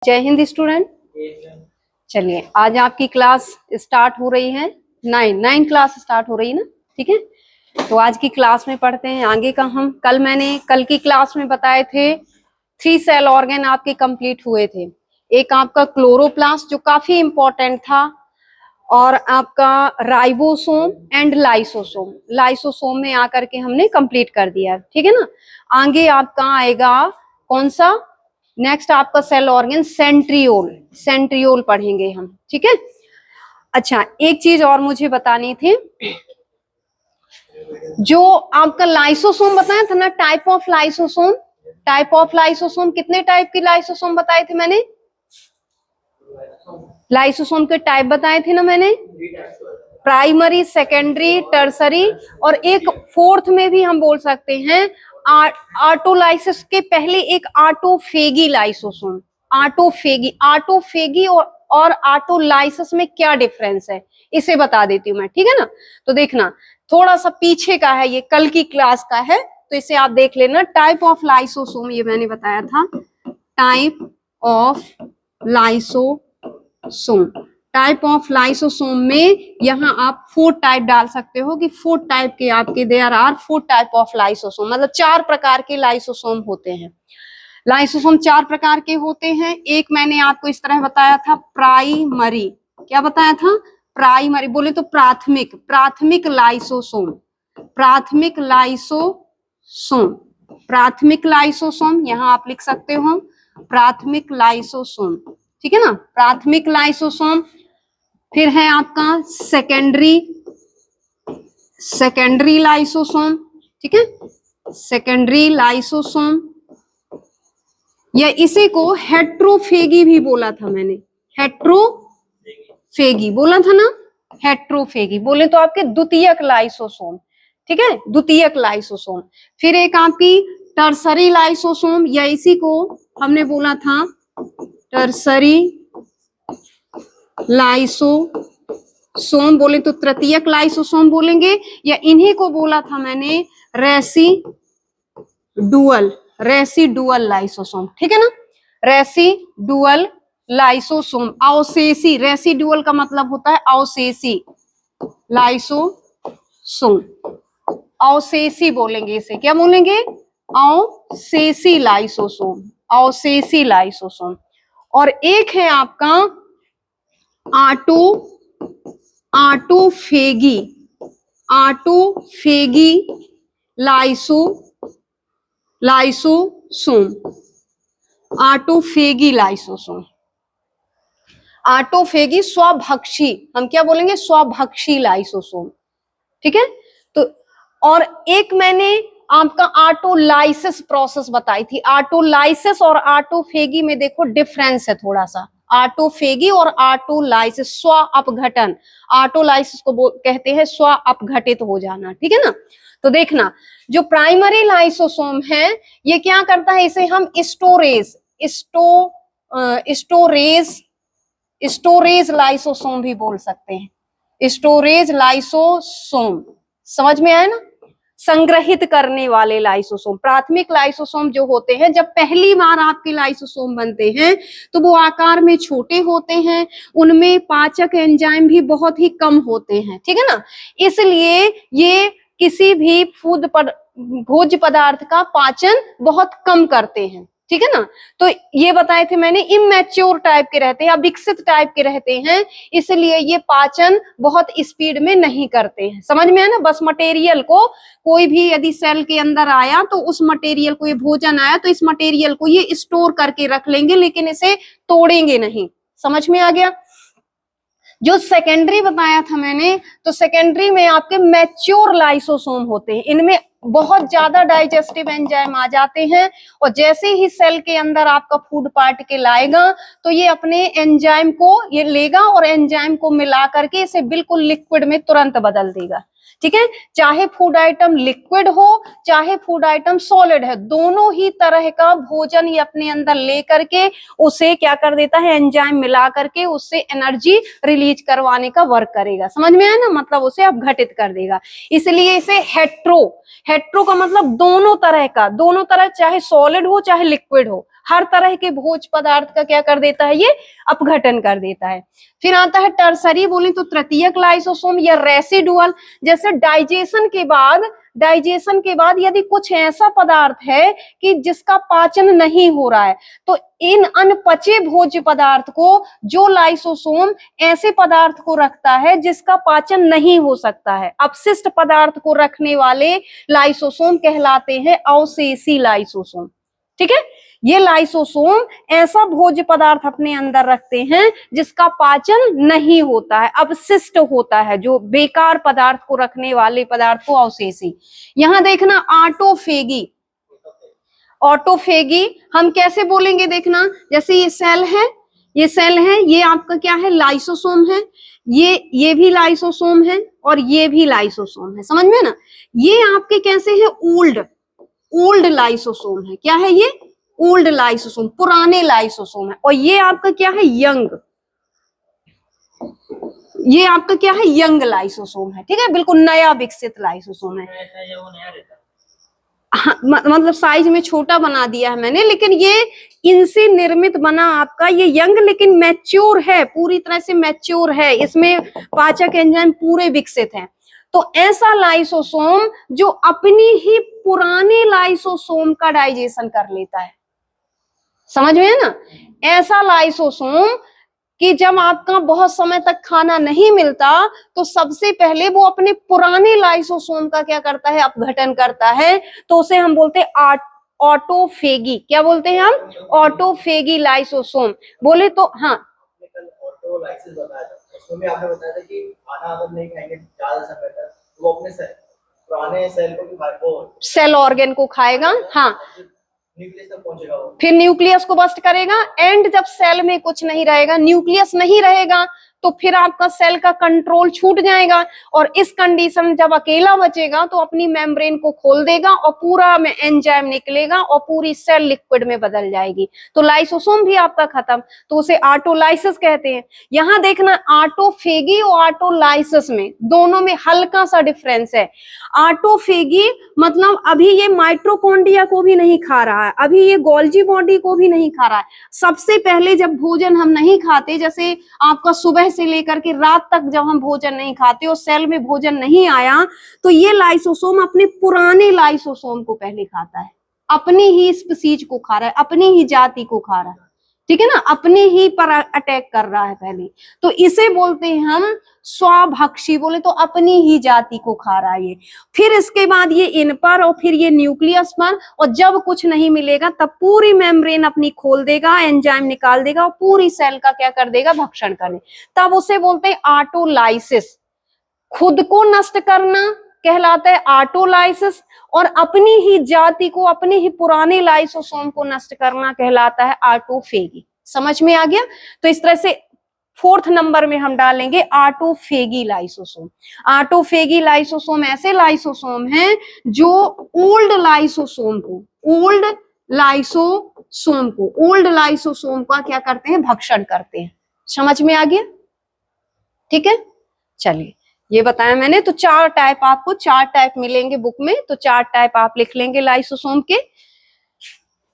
जय हिंद स्टूडेंट। चलिए आज आपकी क्लास स्टार्ट हो रही है, नाइन क्लास स्टार्ट हो रही है ना, ठीक है। तो आज की क्लास में पढ़ते हैं आगे का। हम कल की क्लास में बताए थे 3 सेल ऑर्गन आपके कंप्लीट हुए थे। एक आपका क्लोरोप्लास्ट जो काफी इंपॉर्टेंट था, और आपका राइबोसोम एंड लाइसोसोम। लाइसोसोम में आकर के हमने कंप्लीट कर दिया, ठीक है ना। आगे आपका आएगा कौन सा, नेक्स्ट आपका सेल ऑर्गन सेंट्रियोल। सेंट्रियोल पढ़ेंगे हम, ठीक है। अच्छा, एक चीज और मुझे बतानी थी, जो आपका लाइसोसोम बताया था ना, type of lysosome. Type of lysosome, कितने टाइप की लाइसोसोम बताए थे मैंने? लाइसोसोम के टाइप बताए थे ना मैंने, प्राइमरी, सेकेंडरी, टर्सरी, और एक फोर्थ में भी हम बोल सकते हैं ऑटोलाइसिस के पहले एक ऑटोफेगी लाइसोसोम। ऑटोफेगी और ऑटोलाइसिस में क्या डिफरेंस है, इसे बता देती हूँ मैं, ठीक है ना। तो देखना, थोड़ा सा पीछे का है, ये कल की क्लास का है, तो इसे आप देख लेना। टाइप ऑफ लाइसोसोम ये मैंने बताया था, type of lysosome. Type of lysosome में यहाँ आप 4 टाइप डाल सकते हो कि 4 टाइप के आपके there are 4 type of lysosome, मतलब 4 प्रकार के लाइसोसोम होते हैं। लाइसोसोम 4 प्रकार के होते हैं। एक मैंने आपको इस तरह बताया था, प्राइमरी। क्या बताया था? प्राइमरी बोले तो प्राथमिक लाइसोसोम। प्राथमिक लाइसोसोम यहाँ आप लिख सकते हो, प्राथमिक लाइसोसोम, ठीक है ना, प्राथमिक लाइसोसोम। फिर है आपका सेकेंडरी लाइसोसोम, ठीक है, सेकेंडरी लाइसोसोम, या इसी को हेट्रोफेगी भी बोला था मैंने, हेट्रोफेगी बोला था ना, हेट्रोफेगी बोले तो आपके द्वितीयक लाइसोसोम, ठीक है, द्वितीयक लाइसोसोम। फिर एक आपकी टर्सरी लाइसोसोम, या इसी को हमने बोला था टर्सरी लाइसोसोम, बोले तो तृतीयक लाइसोसोम बोलेंगे, या इन्हीं को बोला था मैंने रेसिडुअल लाइसोसोम, ठीक है ना, रेसिडुअल लाइसोसोम। अवशेषी, रेसिडुअल का मतलब होता है अवशेषी लाइसोसोम। अवशेषी बोलेंगे इसे, क्या बोलेंगे? अवशेषी लाइसोसोम। और एक है आपका autophagy lysosome. Autophagy lysosome, autophagy स्वभक्षी, हम क्या बोलेंगे? स्वभक्षी लाइसोसोम, ठीक है। तो और एक मैंने आपका ऑटोलाइसिस प्रोसेस बताई थी। ऑटोलाइसिस और ऑटोफेगी में देखो डिफरेंस है थोड़ा सा। ऑटोफेगी और ऑटोलाइसिस, स्व अपघटन। ऑटोलाइसिस को कहते हैं स्व अपघटित हो जाना, ठीक है ना। तो देखना, जो प्राइमरी लाइसोसोम है ये क्या करता है, इसे हम स्टोरेज लाइसोसोम भी बोल सकते हैं। स्टोरेज लाइसोसोम, समझ में आया ना, संग्रहित करने वाले लाइसोसोम। प्राथमिक लाइसोसोम जो होते हैं, जब पहली बार आपके लाइसोसोम बनते हैं तो वो आकार में छोटे होते हैं, उनमें पाचक एंजाइम भी बहुत ही कम होते हैं, ठीक है ना। इसलिए ये किसी भी भोज्य पदार्थ का पाचन बहुत कम करते हैं, ठीक है ना। तो ये बताए थे मैंने, इमैच्योर टाइप के रहते हैं, अविकसित टाइप के रहते हैं, इसलिए ये पाचन बहुत स्पीड में नहीं करते हैं। समझ में है ना। बस मटेरियल को, कोई भी यदि सेल के अंदर आया तो उस मटेरियल को, ये भोजन आया तो इस मटेरियल को ये स्टोर करके रख लेंगे, लेकिन इसे तोड़ेंगे नहीं। समझ में आ गया। जो सेकेंडरी बताया था मैंने, तो सेकेंडरी में आपके मैच्योर लाइसोसोम होते हैं, इनमें बहुत ज्यादा डाइजेस्टिव एंजाइम आ जाते हैं, और जैसे ही सेल के अंदर आपका फूड पार्टिकल आएगा तो ये अपने एंजाइम को ये लेगा और एंजाइम को मिला करके इसे बिल्कुल लिक्विड में तुरंत बदल देगा, ठीक है। चाहे फूड आइटम लिक्विड हो, चाहे फूड आइटम सॉलिड है, दोनों ही तरह का भोजन ये अपने अंदर लेकर के उसे क्या कर देता है, एंजाइम मिला करके उससे एनर्जी रिलीज करवाने का वर्क करेगा। समझ में आया ना, मतलब उसे अपघटित कर देगा। इसलिए इसे हेट्रो का मतलब दोनों तरह, चाहे सॉलिड हो चाहे लिक्विड हो, हर तरह के भोज्य पदार्थ का क्या कर देता है, ये अपघटन कर देता है। फिर आता है टर्सरी, बोले तो तृतीयक लाइसोसोम या रेसिडुअल, जैसे डाइजेशन के बाद यदि कुछ ऐसा पदार्थ है कि जिसका पाचन नहीं हो रहा है, तो इन अनपचे भोज्य पदार्थ को जो लाइसोसोम ऐसे पदार्थ को रखता है जिसका पाचन नहीं हो सकता है, अपशिष्ट पदार्थ को रखने वाले लाइसोसोम कहलाते हैं अवशेषी लाइसोसोम। ठीक है, ये लाइसोसोम ऐसा भोज्य पदार्थ अपने अंदर रखते हैं जिसका पाचन नहीं होता है, अपशिष्ट होता है, जो बेकार पदार्थ को रखने वाले पदार्थ को अवशेषी। यहां देखना ऑटोफेगी, ऑटोफेगी हम कैसे बोलेंगे देखना, जैसे ये सेल है, ये सेल है, ये आपका क्या है, लाइसोसोम है, ये भी लाइसोसोम है और ये भी लाइसोसोम है, समझ में ना। ये आपके कैसे है, ओल्ड लाइसोसोम है, क्या है ये, ओल्ड लाइसोसोम, पुराने लाइसोसोम है। और ये आपका क्या है, यंग, ये आपका क्या है, यंग लाइसोसोम है। ठीक है, बिल्कुल नया विकसित लाइसोसोम है। हाँ, मतलब साइज में छोटा बना दिया है मैंने, लेकिन ये इनसे निर्मित बना आपका ये यंग, लेकिन मैच्योर है, पूरी तरह से मैच्योर है, इसमें पाचक एंजाइम पूरे विकसित हैं। तो ऐसा लाइसोसोम जो अपनी ही पुराने लाइसोसोम का डाइजेशन कर लेता है, समझ में है ना। ऐसा लाइसोसोम कि जब आपका बहुत समय तक खाना नहीं मिलता तो सबसे पहले वो अपने पुराने लाइसोसोम का क्या करता है, अपघटन करता है, तो उसे हम बोलते हैं ऑटोफेगी। क्या बोलते हैं हम, ऑटोफेगी लाइसोसोम। बोले तो हाँ, ऑटोलाइसिस बताया था, उसमें भी आपने बताया था कि खाना अगर नहीं खाएंगे ज्यादा समय तक तो वो अपने पुराने सेल को भी सेल ऑर्गन को खाएगा, हाँ, न्यूक्लियस तक पहुंचेगा वो, फिर न्यूक्लियस को बस्ट करेगा। एंड जब सेल में कुछ नहीं रहेगा, न्यूक्लियस नहीं रहेगा, तो फिर आपका सेल का कंट्रोल छूट जाएगा, और इस कंडीशन में जब अकेला बचेगा तो अपनी मेम्ब्रेन को खोल देगा और पूरा में एंजाइम निकलेगा और पूरी सेल लिक्विड में बदल जाएगी, तो लाइसोसोम भी आपका खत्म, तो उसे ऑटोलाइसिस कहते हैं। यहां देखना, ऑटोफेगी और ऑटोलाइसिस में दोनों में हल्का सा डिफरेंस है। ऑटोफेगी मतलब अभी ये माइटोकॉन्ड्रिया को भी नहीं खा रहा है, अभी ये गोल्जी बॉडी को भी नहीं खा रहा है। सबसे पहले जब भोजन हम नहीं खाते, जैसे आपका सुबह से लेकर के रात तक जब हम भोजन नहीं खाते और सेल में भोजन नहीं आया, तो ये लाइसोसोम अपने पुराने लाइसोसोम को पहले खाता है, अपनी ही स्पीसीज को खा रहा है, अपनी ही जाति को खा रहा है, ठीक है ना, अपने ही पर अटैक कर रहा है पहले, तो इसे बोलते हैं हम स्वभक्षी। बोले तो अपनी ही जाति को खा रहा है ये, फिर इसके बाद ये इन पर और फिर ये न्यूक्लियस पर, और जब कुछ नहीं मिलेगा तब पूरी मेम्ब्रेन अपनी खोल देगा, एंजाइम निकाल देगा और पूरी सेल का क्या कर देगा, भक्षण करने, तब उसे बोलते हैं ऑटोलाइसिस। खुद को नष्ट करना कहलाता है ऑटोलाइसिस, और अपनी ही जाति को, अपने ही पुराने लाइसोसोम को नष्ट करना कहलाता है ऑटोफेगी। समझ में आ गया। तो इस तरह से 4th नंबर में हम डालेंगे ऑटोफेगी लाइसोसोम। ऑटोफेगी लाइसोसोम ऐसे लाइसोसोम हैं जो ओल्ड लाइसोसोम का क्या करते हैं, भक्षण करते हैं। समझ में आ गया, ठीक है। चलिए, ये बताया मैंने। तो 4 टाइप, आपको 4 टाइप मिलेंगे बुक में, तो 4 टाइप आप लिख लेंगे लाइसोसोम के।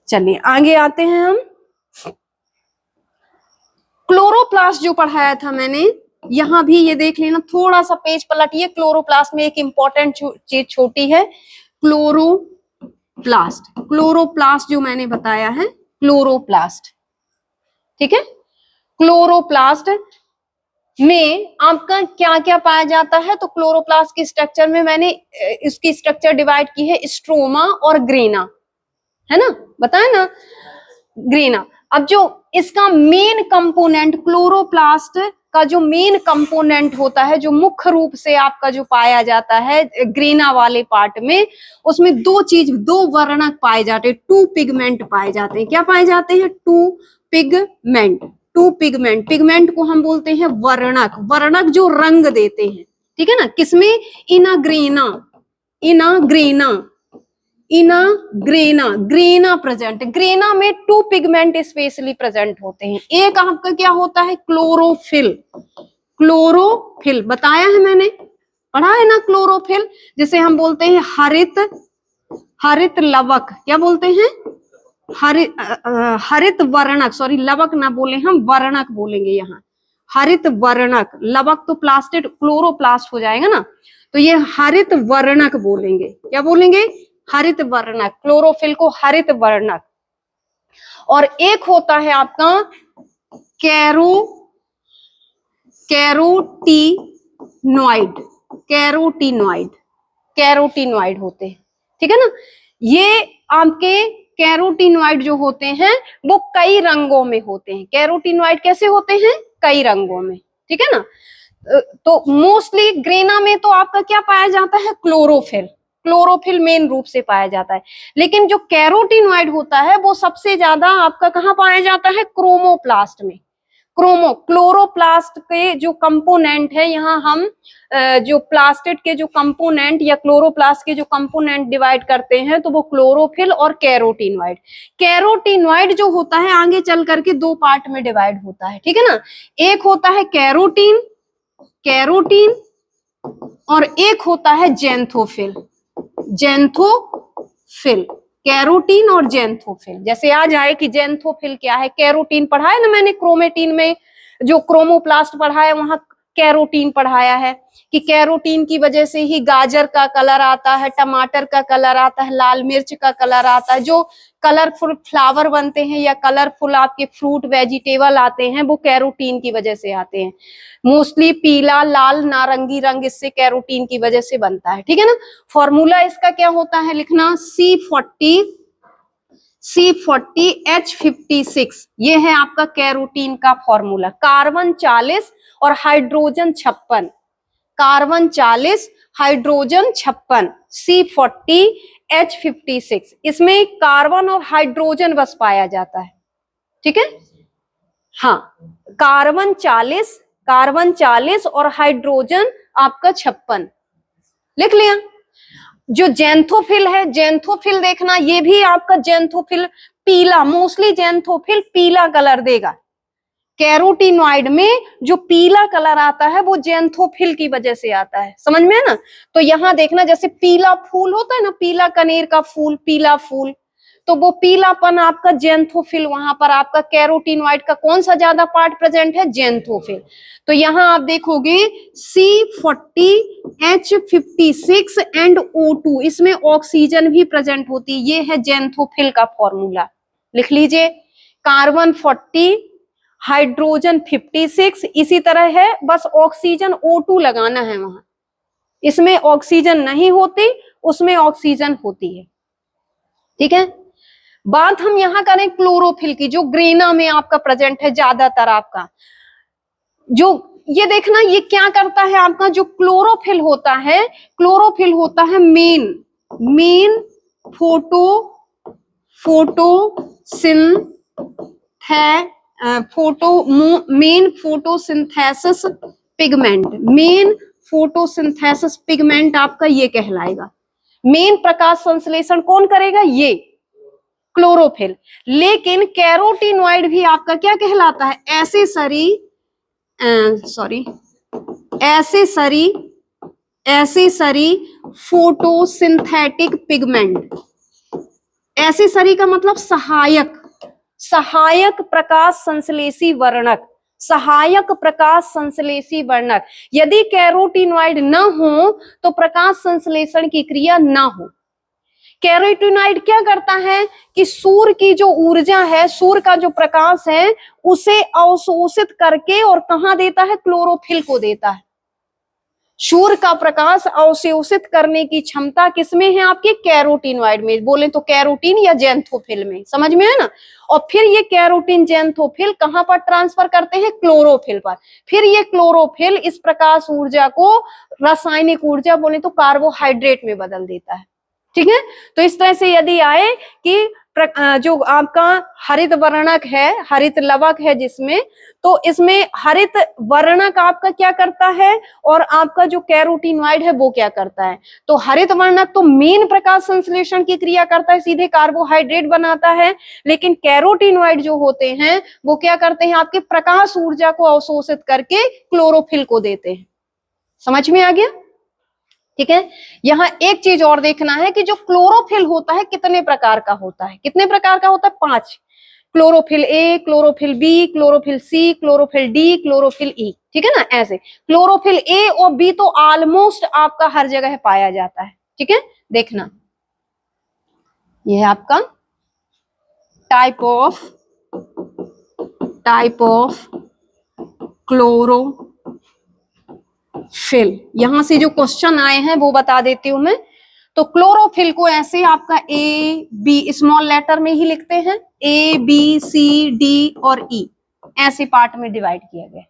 चलिए आगे आते हैं हम। क्लोरोप्लास्ट जो पढ़ाया था मैंने, यहां भी ये देख लेना, थोड़ा सा पेज पलटिए। क्लोरोप्लास्ट में एक इंपॉर्टेंट चीज छोटी है, क्लोरोप्लास्ट जो मैंने बताया है, क्लोरोप्लास्ट, ठीक है। क्लोरोप्लास्ट में आपका क्या क्या पाया जाता है, तो क्लोरोप्लास्ट के स्ट्रक्चर में मैंने इसकी स्ट्रक्चर डिवाइड की है, स्ट्रोमा और ग्रेना, है ना, बताया ना, ग्रेना। अब जो इसका मेन कंपोनेंट, क्लोरोप्लास्ट का जो मेन कंपोनेंट होता है, जो मुख्य रूप से आपका जो पाया जाता है ग्रेना वाले पार्ट में, उसमें 2 वर्णक पाए जाते हैं, 2 पिगमेंट पाए जाते हैं। क्या पाए जाते हैं, 2 पिगमेंट। पिगमेंट को हम बोलते हैं वर्णक जो रंग देते हैं, ठीक है ना। किसमें, ग्रेना प्रेजेंट। ग्रेना में 2 पिगमेंट स्पेशली प्रेजेंट होते हैं। एक आपका क्या होता है, क्लोरोफिल बताया है मैंने, पढ़ा है ना क्लोरोफिल, जिसे हम बोलते हैं हरित लवक। क्या बोलते हैं, हरित वर्णक, सॉरी लवक ना बोले, हम वर्णक बोलेंगे यहाँ। हरित वर्णक, लवक तो प्लास्टिड क्लोरोप्लास्ट हो जाएगा ना, तो ये हरित वर्णक बोलेंगे। क्या बोलेंगे? हरित वर्णक। क्लोरोफिल को हरित वर्णक। और एक होता है आपका कैरोटीनॉइड। कैरोटीनॉइड, कैरोटीनॉइड होते हैं, ठीक है ना। ये आपके कैरोटीनॉइड जो होते हैं वो कई रंगों में होते हैं। कैरोटीनॉइड कैसे होते हैं? कई रंगों में, ठीक है ना। तो मोस्टली ग्रेना में तो आपका क्या पाया जाता है? क्लोरोफिल। क्लोरोफिल मेन रूप से पाया जाता है। लेकिन जो कैरोटीनॉइड होता है वो सबसे ज्यादा आपका कहाँ पाया जाता है? क्रोमोप्लास्ट में। क्लोरोप्लास्ट के जो कंपोनेंट है, यहाँ हम जो प्लास्टिड के जो कंपोनेंट या क्लोरोप्लास्ट के जो कंपोनेंट डिवाइड करते हैं तो वो क्लोरोफिल और कैरोटीनॉइड। कैरोटीनॉइड जो होता है आगे चल करके दो पार्ट में डिवाइड होता है, ठीक है ना। एक होता है कैरोटीन, कैरोटीन, और एक होता है जेंथोफिल। जेंथोफिल, कैरोटीन और जेंथोफिल। जैसे आज आए कि जेंथोफिल क्या है, कैरोटीन पढ़ा है ना मैंने, क्रोमेटीन में जो क्रोमोप्लास्ट पढ़ा है वहां कैरोटीन पढ़ाया है कि कैरोटीन की वजह से ही गाजर का कलर आता है, टमाटर का कलर आता है, लाल मिर्च का कलर आता है। जो कलरफुल फ्लावर बनते हैं या कलरफुल आपके फ्रूट वेजिटेबल आते हैं वो कैरोटीन की वजह से आते हैं। मोस्टली पीला, लाल, नारंगी रंग इससे कैरोटीन की वजह से बनता है, ठीक है ना। फॉर्मूला इसका क्या होता है लिखना? C40H56, ये है आपका कैरोटीन का फॉर्मूला। कार्बन 40 और हाइड्रोजन 56, कार्बन 40 हाइड्रोजन 56, C40H56। इसमें कार्बन और हाइड्रोजन बस पाया जाता है, ठीक है। हाँ, कार्बन 40 और हाइड्रोजन आपका 56 लिख लिया। जो जेंथोफिल है, जेंथोफिल देखना, ये भी आपका जेंथोफिल पीला, मोस्टली जेंथोफिल पीला कलर देगा। कैरोटीनॉइड में जो पीला कलर आता है वो जेंथोफिल की वजह से आता है, समझ में है ना। तो यहां देखना, जैसे पीला फूल होता है ना, पीला कनेर का फूल, पीला फूल, तो वो पीलापन आपका जेंथोफिल, वहां पर आपका कैरोटीनॉइड का कौन सा ज्यादा पार्ट प्रेजेंट है? जेंथोफिल। तो यहां आप देखोगे C40H56 एंड O2, इसमें ऑक्सीजन भी प्रेजेंट होती है। ये है जेंथोफिल का फॉर्मूला, लिख लीजिए। कार्बन 40, हाइड्रोजन 56, इसी तरह है, बस ऑक्सीजन O2 लगाना है वहां। इसमें ऑक्सीजन नहीं होती, उसमें ऑक्सीजन होती है, ठीक है। बात हम यहां करें क्लोरोफिल की, जो ग्रेना में आपका प्रेजेंट है ज्यादातर आपका। जो ये देखना, ये क्या करता है आपका? जो क्लोरोफिल होता है, क्लोरोफिल होता है main photosynthesis pigment. Main photosynthesis pigment आपका ये कहलाएगा। मेन प्रकाश संश्लेषण कौन करेगा? ये क्लोरोफिल। लेकिन कैरोटीनॉइड भी आपका क्या कहलाता है? Accessory photosynthetic pigment. एसेसरी का मतलब सहायक, सहायक प्रकाश संश्लेषी वर्णक, सहायक प्रकाश संश्लेषी वर्णक। यदि कैरोटीनॉइड न हो तो प्रकाश संश्लेषण की क्रिया न हो। कैरोटीनॉइड क्या करता है कि सूर्य की जो ऊर्जा है, सूर्य का जो प्रकाश है, उसे अवशोषित करके और कहां देता है? क्लोरोफिल को देता है। सूर्य का प्रकाश अवशोषित करने की क्षमता किसमें है? आपके कैरोटीनॉइड में। बोले तो कैरोटीन या जेंथोफिल में, समझ में है ना। और फिर ये कैरोटीन जेंथोफिल कहां पर ट्रांसफर करते हैं? क्लोरोफिल पर। फिर ये क्लोरोफिल इस प्रकाश ऊर्जा को रासायनिक ऊर्जा, बोले तो कार्बोहाइड्रेट में बदल देता है, ठीक है। तो इस तरह से यदि आए कि जो आपका हरित वर्णक है, हरित लवक है जिसमें, तो इसमें हरित वर्णक आपका क्या करता है और आपका जो कैरोटीनॉइड है वो क्या करता है? तो हरित वर्णक तो मेन प्रकाश संश्लेषण की क्रिया करता है, सीधे कार्बोहाइड्रेट बनाता है। लेकिन कैरोटीनॉइड जो होते हैं वो क्या करते हैं? आपके प्रकाश ऊर्जा को अवशोषित करके क्लोरोफिल को देते हैं। समझ में आ गया? ठीक है। यहाँ एक चीज और देखना है कि जो क्लोरोफिल होता है कितने प्रकार का होता है, कितने प्रकार का होता है, 5। Chlorophyll a, chlorophyll B, chlorophyll c, chlorophyll d, chlorophyll e, ठीक है ना। ऐसे क्लोरोफिल ए और बी तो ऑलमोस्ट आपका हर जगह पाया जाता है, ठीक है। देखना, ये है आपका टाइप ऑफ क्लोरोफिल। यहां से जो क्वेश्चन आए हैं वो बता देती हूं मैं। तो क्लोरोफिल को ऐसे आपका ए बी स्मॉल लेटर में ही लिखते हैं, ए बी सी डी और ई, ऐसे पार्ट में डिवाइड किया गया।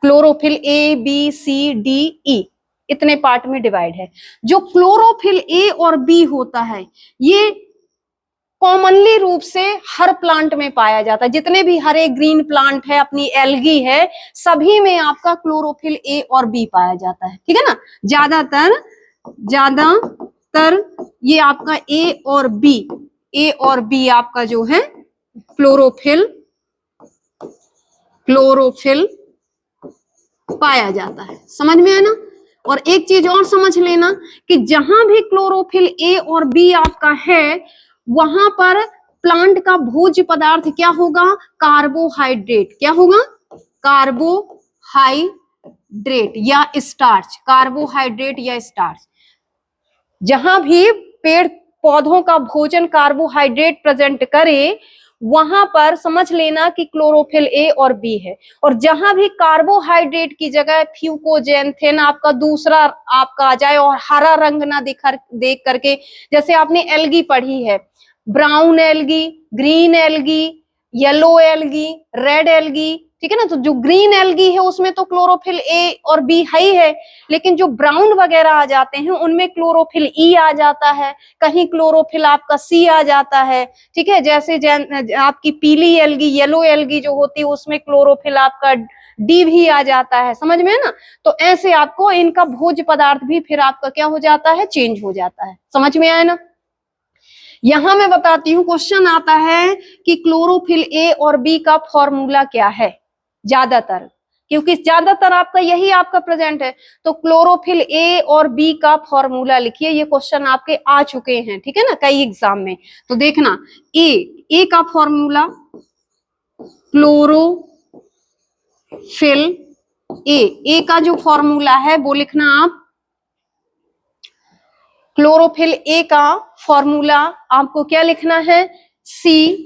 Chlorophyll A B C D E इतने पार्ट में डिवाइड है। जो क्लोरोफिल ए और बी होता है ये कॉमनली रूप से हर प्लांट में पाया जाता है। जितने भी हरे ग्रीन प्लांट है, अपनी एल्गी है, सभी में आपका क्लोरोफिल ए और बी पाया जाता है, ठीक है ना। ज्यादातर ये आपका ए और बी आपका जो है क्लोरोफिल पाया जाता है। समझ में आया ना। और एक चीज और समझ लेना कि जहां भी क्लोरोफिल ए और बी आपका है वहां पर प्लांट का भोज्य पदार्थ क्या होगा, कार्बोहाइड्रेट। क्या होगा, कार्बोहाइड्रेट या स्टार्च, कार्बोहाइड्रेट या स्टार्च। जहां भी पेड़ पौधों का भोजन कार्बोहाइड्रेट प्रेजेंट करे वहां पर समझ लेना कि क्लोरोफिल ए और बी है। और जहां भी कार्बोहाइड्रेट की जगह फ्यूकोजेंथेन आपका दूसरा आपका आ जाए और हरा रंग ना देख करके, जैसे आपने एल्गी पढ़ी है, brown algae, green algae, yellow algae, red algae, ठीक है ना। तो जो ग्रीन एल्गी है उसमें तो क्लोरोफिल ए और बी है, लेकिन जो ब्राउन वगैरह आ जाते हैं उनमें क्लोरोफिल ई आ जाता है, कहीं क्लोरोफिल आपका सी आ जाता है, ठीक है। जैसे आपकी पीली एल्गी, येलो एल्गी जो होती है उसमें क्लोरोफिल आपका डी भी आ जाता है। समझ में है ना। तो ऐसे आपको इनका भोज्य पदार्थ भी फिर आपका क्या हो जाता है, चेंज हो जाता है। समझ में आया ना। यहां मैं बताती हूँ, क्वेश्चन आता है कि क्लोरोफिल ए और बी का फॉर्मूला क्या है, ज्यादातर, क्योंकि ज्यादातर आपका यही आपका प्रेजेंट है। तो क्लोरोफिल ए और बी का फॉर्मूला लिखिए, ये क्वेश्चन आपके आ चुके हैं, ठीक है ना, कई एग्जाम में। तो देखना, ए का फॉर्मूला क्लोरोफिल ए का जो फॉर्मूला है वो लिखना आप। क्लोरोफिल ए का फॉर्मूला आपको क्या लिखना है, सी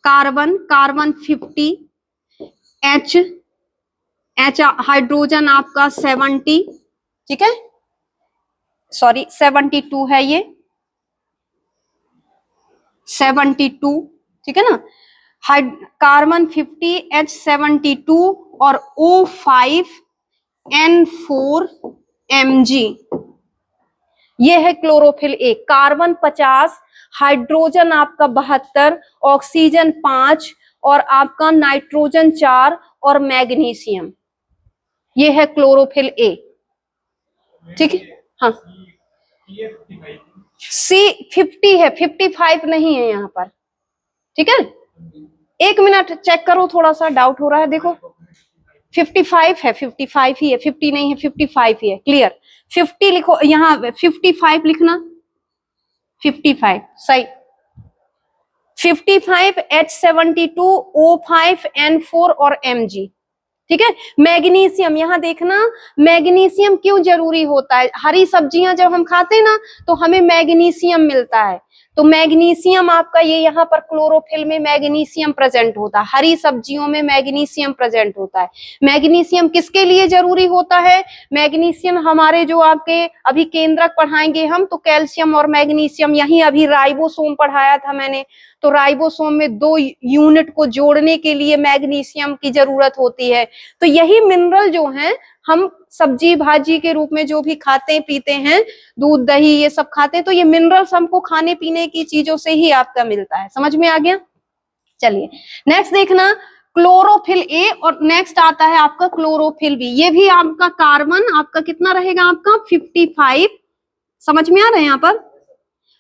कार्बन 50, एच हाइड्रोजन आपका 70, ठीक है, सॉरी 72 है ये, 72, ठीक है ना। कार्बन 50, H 72 और O5 N4 Mg, ये है क्लोरोफिल ए। कार्बन 50, हाइड्रोजन आपका 72, ऑक्सीजन 5 और आपका नाइट्रोजन 4 और मैग्नीशियम, ये है क्लोरोफिल ए, ठीक है। हाँ, सी 50 है, 55 नहीं है यहाँ पर, ठीक है। एक मिनट चेक करो, थोड़ा सा डाउट हो रहा है, देखो 55 है, 55 ही है, 50 नहीं है, 55 ही है, क्लियर। 50 लिखो यहाँ, 55 लिखना, 55 सही। 55 H 72 O5 N4 और Mg, ठीक है। मैग्नीशियम, यहां देखना, मैग्नीशियम क्यों जरूरी होता है, हरी सब्जियां जब हम खाते हैं ना तो हमें मैग्नीशियम मिलता है। तो मैग्नीशियम आपका ये यहाँ पर क्लोरोफिल में मैग्नीशियम प्रेजेंट होता है, हरी सब्जियों में मैग्नीशियम प्रेजेंट होता है। मैग्नीशियम किसके लिए जरूरी होता है, मैग्नीशियम हमारे जो आपके अभी केंद्रक पढ़ाएंगे हम, तो कैल्शियम और मैग्नीशियम, यही अभी राइबोसोम पढ़ाया था मैंने, तो राइबोसोम में 2 यूनिट को जोड़ने के लिए मैग्नीशियम की जरूरत होती है। तो यही मिनरल जो है हम सब्जी भाजी के रूप में जो भी खाते पीते हैं, दूध दही ये सब खाते हैं, तो ये मिनरल्स हमको खाने पीने की चीजों से ही आपका मिलता है। समझ में आ गया। चलिए नेक्स्ट देखना, क्लोरोफिल ए और नेक्स्ट आता है आपका क्लोरोफिल बी। ये भी आपका कार्बन आपका कितना रहेगा, आपका 55, समझ में आ रहा है यहाँ पर।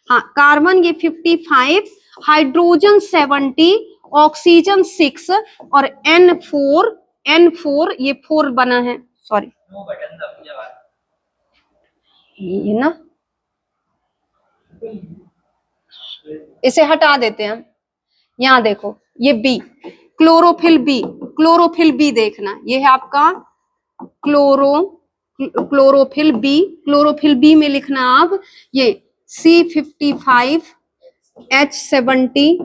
हाँ, कार्बन ये 55, हाइड्रोजन 70, ऑक्सीजन 6 और N4 ये 4 बना है, सॉरी ये ना, इसे हटा देते हैं हम। यहाँ देखो ये B, chlorophyll B, chlorophyll B देखना, ये है आपका क्लोरोफिल बी। क्लोरोफिल बी में लिखना आप ये C55H70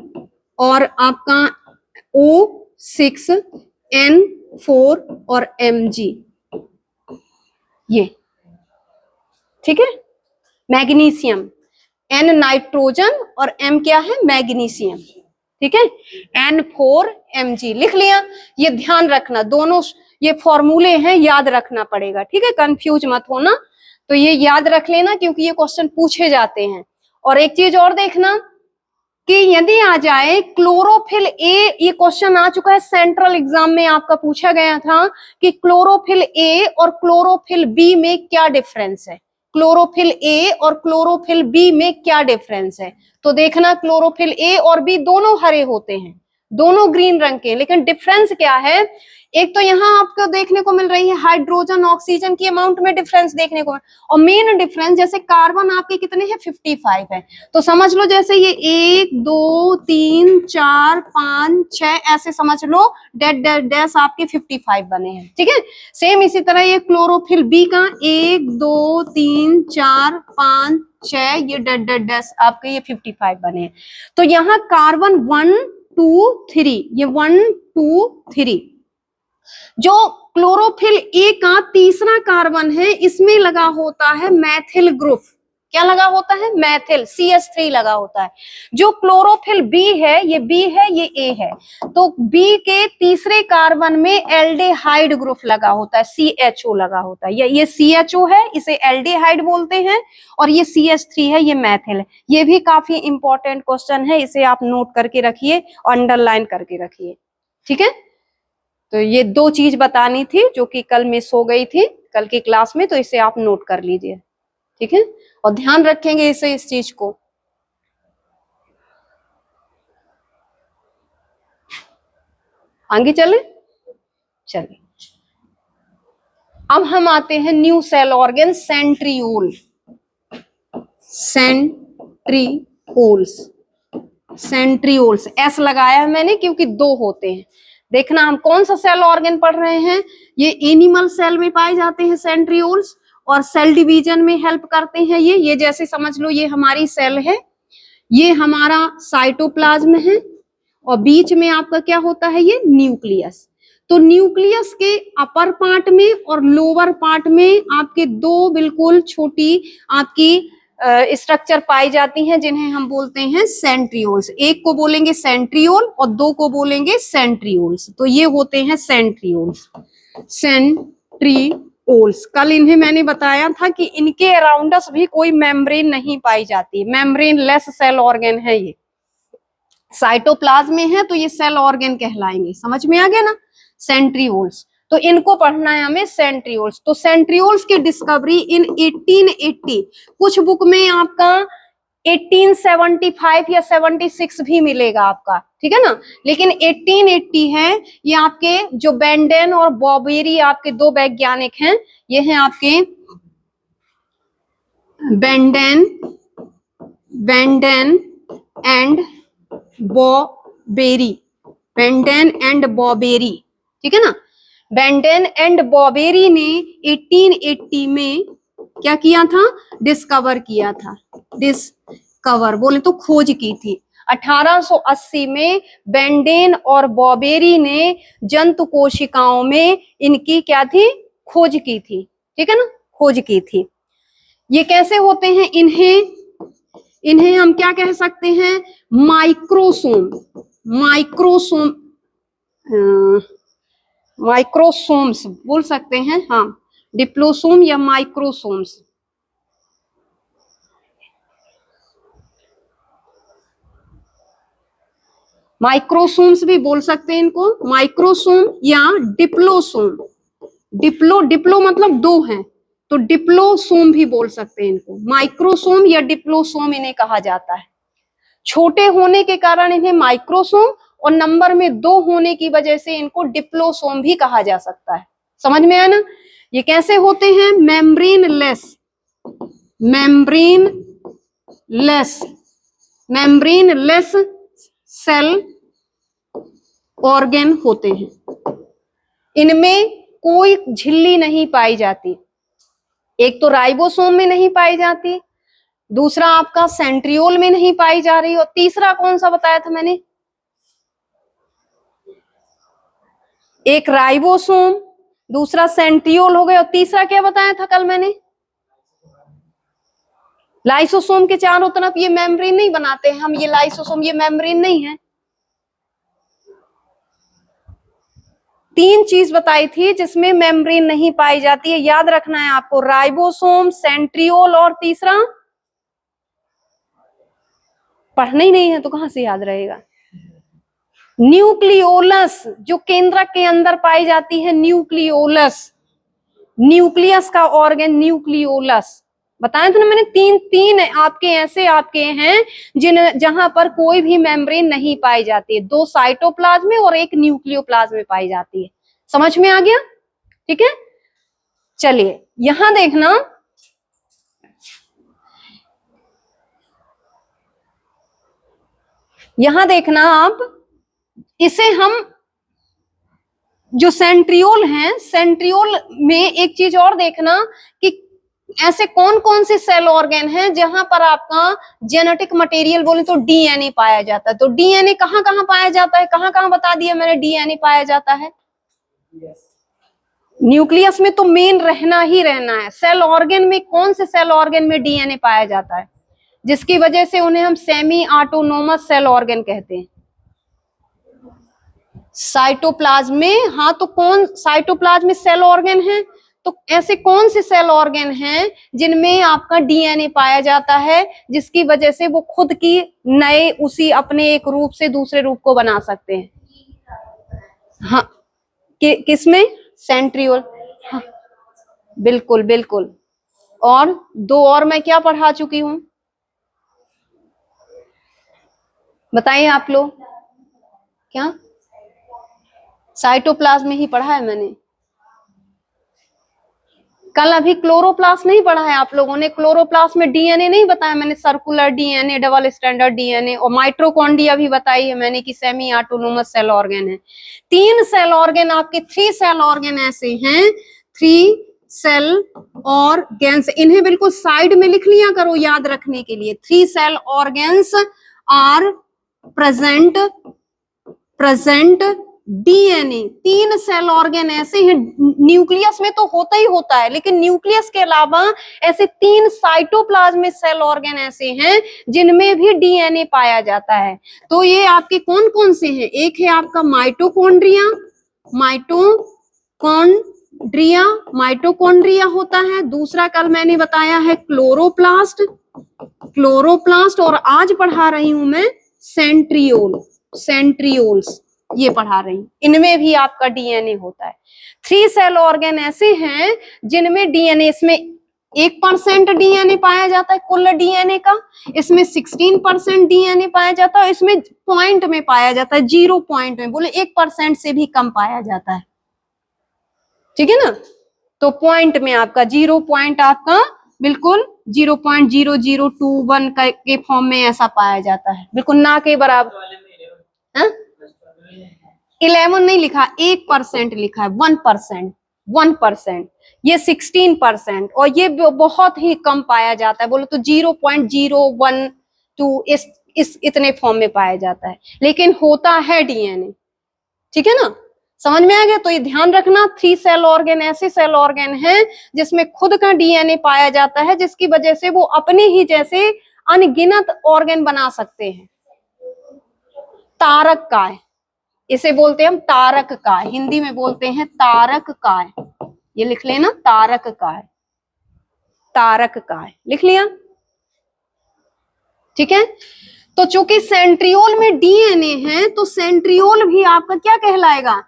और आपका O6N4 और Mg, ये ठीक है। मैग्नीशियम, N नाइट्रोजन और M क्या है, मैग्नीशियम, ठीक है। N4Mg लिख लिया। ये ध्यान रखना, दोनों ये फॉर्मूले हैं, याद रखना पड़ेगा, ठीक है, कंफ्यूज मत होना। तो ये याद रख लेना क्योंकि ये क्वेश्चन पूछे जाते हैं। और एक चीज और देखना कि यदि आ जाए क्लोरोफिल ए, ये क्वेश्चन आ चुका है सेंट्रल एग्जाम में, आपका पूछा गया था कि क्लोरोफिल ए और क्लोरोफिल बी में क्या डिफरेंस है, क्लोरोफिल ए और क्लोरोफिल बी में क्या डिफरेंस है। तो देखना क्लोरोफिल ए और बी दोनों हरे होते हैं, दोनों ग्रीन रंग के, लेकिन डिफरेंस क्या है। एक तो यहाँ आपको देखने को मिल रही है हाइड्रोजन ऑक्सीजन की अमाउंट में डिफरेंस देखने को, और मेन डिफरेंस जैसे कार्बन आपके कितने हैं 55 है, तो समझ लो जैसे ये 1 2 3 4 5 6 ऐसे समझ लो, डेड डेड डैश आपके 55 बने हैं, ठीक है। सेम इसी तरह ये क्लोरोफिल बी का 1 2 3 4 5 6 ये डेड डेड डैश आपके ये 55 बने हैं। तो यहाँ कार्बन 1 2 3, ये 1 2 3, जो क्लोरोफिल ए का तीसरा कार्बन है इसमें लगा होता है मैथिल ग्रुप। क्या लगा होता है, मैथिल, CH3 लगा होता है। जो क्लोरोफिल बी है, ये बी है, ये ए है, तो बी के तीसरे कार्बन में एल्डेहाइड ग्रुप लगा होता है, CHO लगा होता है। ये CHO है, इसे एल्डेहाइड बोलते हैं, और ये CH3 है, ये मैथिल है। ये भी काफी इंपॉर्टेंट क्वेश्चन है, इसे आप नोट करके रखिए, अंडरलाइन करके रखिए, ठीक है। तो ये दो चीज बतानी थी जो कि कल मिस हो गई थी कल की क्लास में, तो इसे आप नोट कर लीजिए, ठीक है, और ध्यान रखेंगे इसे, इस चीज को। आगे चले, अब हम आते हैं new cell organ centriole. Centrioles S लगाया है मैंने क्योंकि दो होते हैं। देखना हम कौन सा सेल ऑर्गन पढ़ रहे हैं, ये एनिमल सेल में पाए जाते हैं सेंट्रियोल्स, और सेल डिवीजन में हेल्प करते हैं ये जैसे समझ लो ये हमारी सेल है, ये हमारा साइटोप्लाज्म है, और बीच में आपका क्या होता है, ये न्यूक्लियस। तो न्यूक्लियस के अपर पार्ट में और लोअर पार्ट में आपके दो बिल्कुल छोटी आपकी स्ट्रक्चर पाई जाती हैं जिन्हें हम बोलते हैं सेंट्रियोल्स। एक को बोलेंगे सेंट्रियोल और दो को बोलेंगे सेंट्रियोल्स, तो ये होते हैं सेंट्रियोल्स। सेंट्रियोल्स कल इन्हें मैंने बताया था कि इनके अराउंडस भी कोई मेम्ब्रेन नहीं पाई जाती, मेम्ब्रेन लेस सेल ऑर्गन है ये। साइटोप्लाज्म में है तो ये सेल ऑर्गन कहलाएंगे, समझ में आ गया ना, सेंट्रियोल्स। तो इनको पढ़ना है हमें, सेंट्रियोल्स। तो सेंट्रियोल्स की डिस्कवरी इन 1880, कुछ बुक में आपका 1875 या 76 भी मिलेगा आपका, ठीक है ना, लेकिन 1880 है। ये आपके जो बेंडेन और बॉबेरी आपके दो वैज्ञानिक हैं, ये हैं आपके बेंडेन एंड बॉबेरी, बेंडेन एंड बॉबेरी, ठीक है ना। बेंडेन एंड बॉबेरी ने 1880 में क्या किया था, डिस्कवर किया था, डिस्कवर बोले तो खोज की थी। 1880 में बेंडेन और बॉबेरी ने जंतु कोशिकाओं में इनकी क्या थी, खोज की थी, ठीक है ना, खोज की थी। ये कैसे होते हैं, इन्हें हम क्या कह सकते हैं, माइक्रोसोम्स बोल सकते हैं, हाँ, डिप्लोसोम या माइक्रोसोम्स। माइक्रोसोम्स भी बोल सकते हैं इनको, माइक्रोसोम या डिप्लोसोम। डिप्लो मतलब दो हैं, तो डिप्लोसोम भी बोल सकते हैं इनको, माइक्रोसोम या डिप्लोसोम इन्हें कहा जाता है। छोटे होने के कारण इन्हें माइक्रोसोम और नंबर में 2 होने की वजह से इनको डिप्लोसोम भी कहा जा सकता है, समझ में आया ना। ये कैसे होते हैं, membrane less membrane less cell organ होते हैं। इनमें कोई झिल्ली नहीं पाई जाती। एक तो राइबोसोम में नहीं पाई जाती, दूसरा आपका सेंट्रियोल में नहीं पाई जा रही, और तीसरा कौन सा बताया था मैंने? एक राइबोसोम, दूसरा सेंट्रियोल हो गए, और तीसरा क्या बताया था कल मैंने? लाइसोसोम के चारों तरफ ये मेम्ब्रेन नहीं बनाते हैं हम, ये लाइसोसोम, ये मेम्ब्रेन नहीं है। 3 चीज बताई थी जिसमें मेम्ब्रेन नहीं पाई जाती है, याद रखना है आपको। राइबोसोम, सेंट्रियोल, और तीसरा पढ़ना ही नहीं है तो कहां से याद रहेगा? न्यूक्लियोलस, जो केंद्रक के अंदर पाई जाती है, न्यूक्लियोलस, न्यूक्लियस का ऑर्गन न्यूक्लियोलस। बताया था ना मैंने, तीन आपके ऐसे आपके हैं जहां पर कोई भी मेम्ब्रेन नहीं पाई जाती है। 2 साइटोप्लाज्म में और 1 न्यूक्लियोप्लाज्म में पाई जाती है। समझ में आ गया? ठीक है, चलिए यहां देखना, यहां देखना आप, इसे हम जो सेंट्रियोल हैं, सेंट्रियोल में एक चीज और देखना कि ऐसे कौन कौन से सेल ऑर्गन हैं जहां पर आपका जेनेटिक मटेरियल बोले तो डीएनए पाया जाता है। तो डीएनए कहां कहां पाया जाता है? कहां कहां बता दिया मैंने डीएनए पाया जाता है? न्यूक्लियस में तो मेन रहना ही रहना है। सेल ऑर्गन में कौन से सेल ऑर्गन में डीएनए पाया जाता है, जिसकी वजह से उन्हें हम सेमी ऑटोनोमस सेल ऑर्गन कहते हैं? साइटोप्लाज्म में। हाँ, तो कौन साइटोप्लाज्म में सेल ऑर्गन है? तो ऐसे कौन से सेल ऑर्गन हैं जिनमें आपका डीएनए पाया जाता है, जिसकी वजह से वो खुद की नए उसी अपने एक रूप से दूसरे रूप को बना सकते हैं? हाँ, किसमें? सेंट्रियोल। हाँ, बिल्कुल बिल्कुल। और 2 और मैं क्या पढ़ा चुकी हूं, बताइए आप लोग? क्या साइटोप्लाज्म में ही पढ़ा है मैंने? कल अभी क्लोरोप्लास्ट नहीं पढ़ा है आप लोगों ने? क्लोरोप्लास्ट में डीएनए नहीं बताया मैंने? Circular DNA, double standard DNA, और माइटोकॉन्ड्रिया भी बताई है मैंने कि सेमी ऑटोनोमस सेल ऑर्गन है। 3 सेल ऑर्गन आपके, 3 सेल ऑर्गन ऐसे हैं, 3 सेल ऑर्गन्स, इन्हें बिल्कुल साइड में लिख लिया करो याद रखने के लिए। 3 cell organs are present DNA. 3 cell organ ऐसे हैं, न्यूक्लियस में तो होता ही होता है, लेकिन न्यूक्लियस के अलावा ऐसे 3 साइटोप्लाज्मिक सेल ऑर्गन ऐसे हैं जिनमें भी डीएनए पाया जाता है। तो ये आपके कौन कौन से हैं? एक है आपका माइटोकॉन्ड्रिया, माइटोकॉन्ड्रिया होता है। दूसरा कल मैंने बताया है क्लोरोप्लास्ट, और आज पढ़ा रही हूं मैं सेंट्रियोल्स, ये पढ़ा रही हूं। इनमें भी आपका डीएनए होता है। 3 सेल ऑर्गन ऐसे हैं जिनमें डीएनए, इसमें 1% डीएनए पाया जाता है कुल डीएनए का, इसमें 16% डीएनए पाया जाता है, इसमें पॉइंट में पाया जाता है, 0 पॉइंट में, बोले 1% से भी कम पाया जाता है। ठीक है ना? तो पॉइंट में आपका 0 पॉइंट, आपका बिल्कुल 0.0021 के फॉर्म में ऐसा पाया जाता है, बिल्कुल ना के बराबर। 11 नहीं लिखा, 1% लिखा है, 1%। ये 16%, और ये बहुत ही कम पाया जाता है, बोलो तो 0.012 इस इतने फॉर्म में पाया जाता है, लेकिन होता है डीएनए। ठीक है ना? समझ में आ गया? तो ये ध्यान रखना, 3 सेल ऑर्गन ऐसे सेल ऑर्गन हैं जिसमें खुद का डीएनए पाया जाता है, जिसकी वजह से वो अपने ही जैसे अनगिनत ऑर्गन बना सकते हैं। तारक काय, इसे बोलते हैं हम तारक काय, हिंदी में बोलते हैं तारक काय। ये लिख लेना, तारक काय, लिख लिया? ठीक है। तो चूंकि सेंट्रियोल में डीएनए है, तो सेंट्रियोल भी आपका क्या कहलाएगा?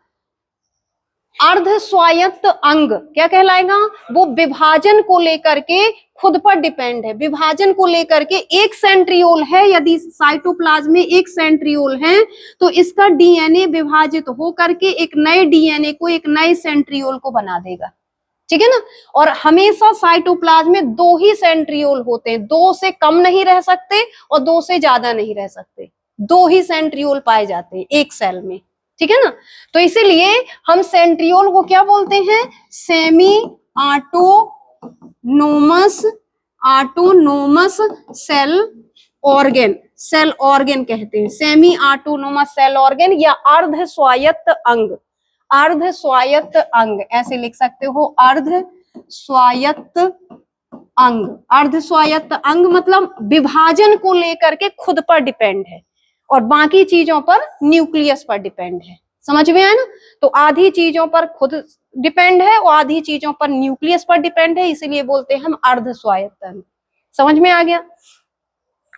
अर्ध स्वायत्त अंग। क्या कहलाएगा? वो विभाजन को लेकर के खुद पर डिपेंड है, विभाजन को लेकर के। एक सेंट्रियोल है, यदि साइटोप्लाज्म में एक सेंट्रियोल है तो इसका डीएनए विभाजित हो करके एक नए डीएनए को, एक नए सेंट्रियोल को बना देगा। ठीक है ना। और हमेशा साइटोप्लाज्म में 2 ही सेंट्रियोल होते हैं, 2 से कम नहीं रह सकते और 2 से ज्यादा नहीं रह सकते, 2 ही सेंट्रियोल पाए जाते हैं एक सेल में, ठीक है ना। तो इसीलिए हम सेंट्रियोल को क्या बोलते हैं, semi autonomous, autonomous cell organ, cell organ कहते हैं, सेमी ऑटोनोमस सेल ऑर्गेन या अर्ध स्वायत्त अंग, अर्ध स्वायत्त अंग ऐसे लिख सकते हो, अर्ध स्वायत्त अंग। अर्ध स्वायत्त अंग मतलब विभाजन को लेकर के खुद पर डिपेंड है और बाकी चीजों पर न्यूक्लियस पर डिपेंड है, समझ में आया ना। तो आधी चीजों पर खुद डिपेंड है और आधी चीजों पर न्यूक्लियस पर डिपेंड है, इसीलिए बोलते हैं हम अर्ध स्वायत्त अंग। समझ में आ गया।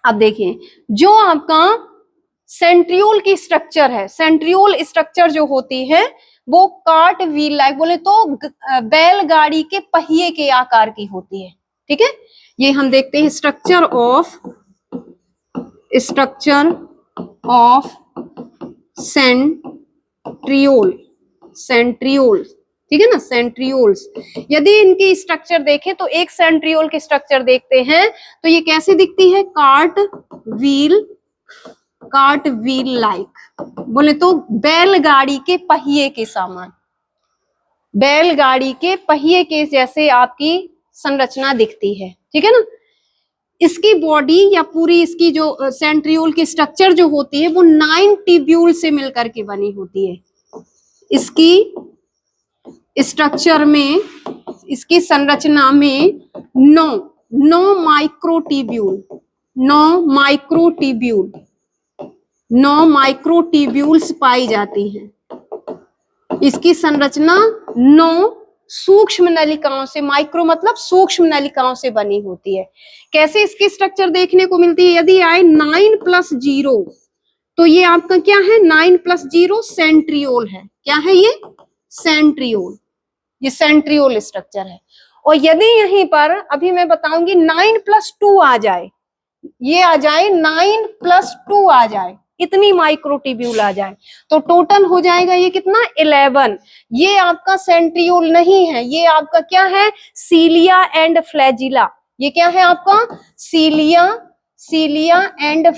अब देखिए जो आपका सेंट्रियोल की स्ट्रक्चर है, सेंट्रियोल स्ट्रक्चर जो होती है वो कार्ट व्हील लाइक, बोले तो बैलगाड़ी के पहिए के आकार की होती है, ठीक है। ये हम देखते हैं स्ट्रक्चर ऑफ सेंट्रियोल, सेंट्रियोल, ठीक है ना, सेंट्रियोल्स। यदि इनकी स्ट्रक्चर देखें तो एक सेंट्रियोल की स्ट्रक्चर देखते हैं तो ये कैसे दिखती है, कार्ट व्हील लाइक, बोले तो बैलगाड़ी के पहिए के समान, बैलगाड़ी के पहिए के जैसे आपकी संरचना दिखती है, ठीक है ना। इसकी बॉडी या पूरी इसकी जो सेंट्रियोल की स्ट्रक्चर जो होती है वो 9 ट्यूब्यूल से मिलकर के बनी होती है। इसकी स्ट्रक्चर में, इसकी संरचना में 9 माइक्रोट्यूब्यूल, 9 माइक्रोट्यूब्यूल्स पाई जाती हैं। इसकी संरचना 9 सूक्ष्म नलिकाओं से, माइक्रो मतलब सूक्ष्म नलिकाओं से बनी होती है। कैसे इसकी स्ट्रक्चर देखने को मिलती है, यदि आए 9+0 तो ये आपका क्या है, 9+0 सेंट्रियोल है। क्या है ये, सेंट्रियोल, ये सेंट्रियोल स्ट्रक्चर है। और यदि यहीं पर अभी मैं बताऊंगी 9+2 आ जाए, ये आ जाए 9+2 आ जाए, इतनी माइक्रोट्यूब्यूल आ जाए तो टोटल हो जाएगा ये कितना, 11। ये आपका सेंट्रियोल नहीं है, ये आपका क्या है, सीलिया एंड फ्लैजिला। ये क्या है आपका, सीलिया एंड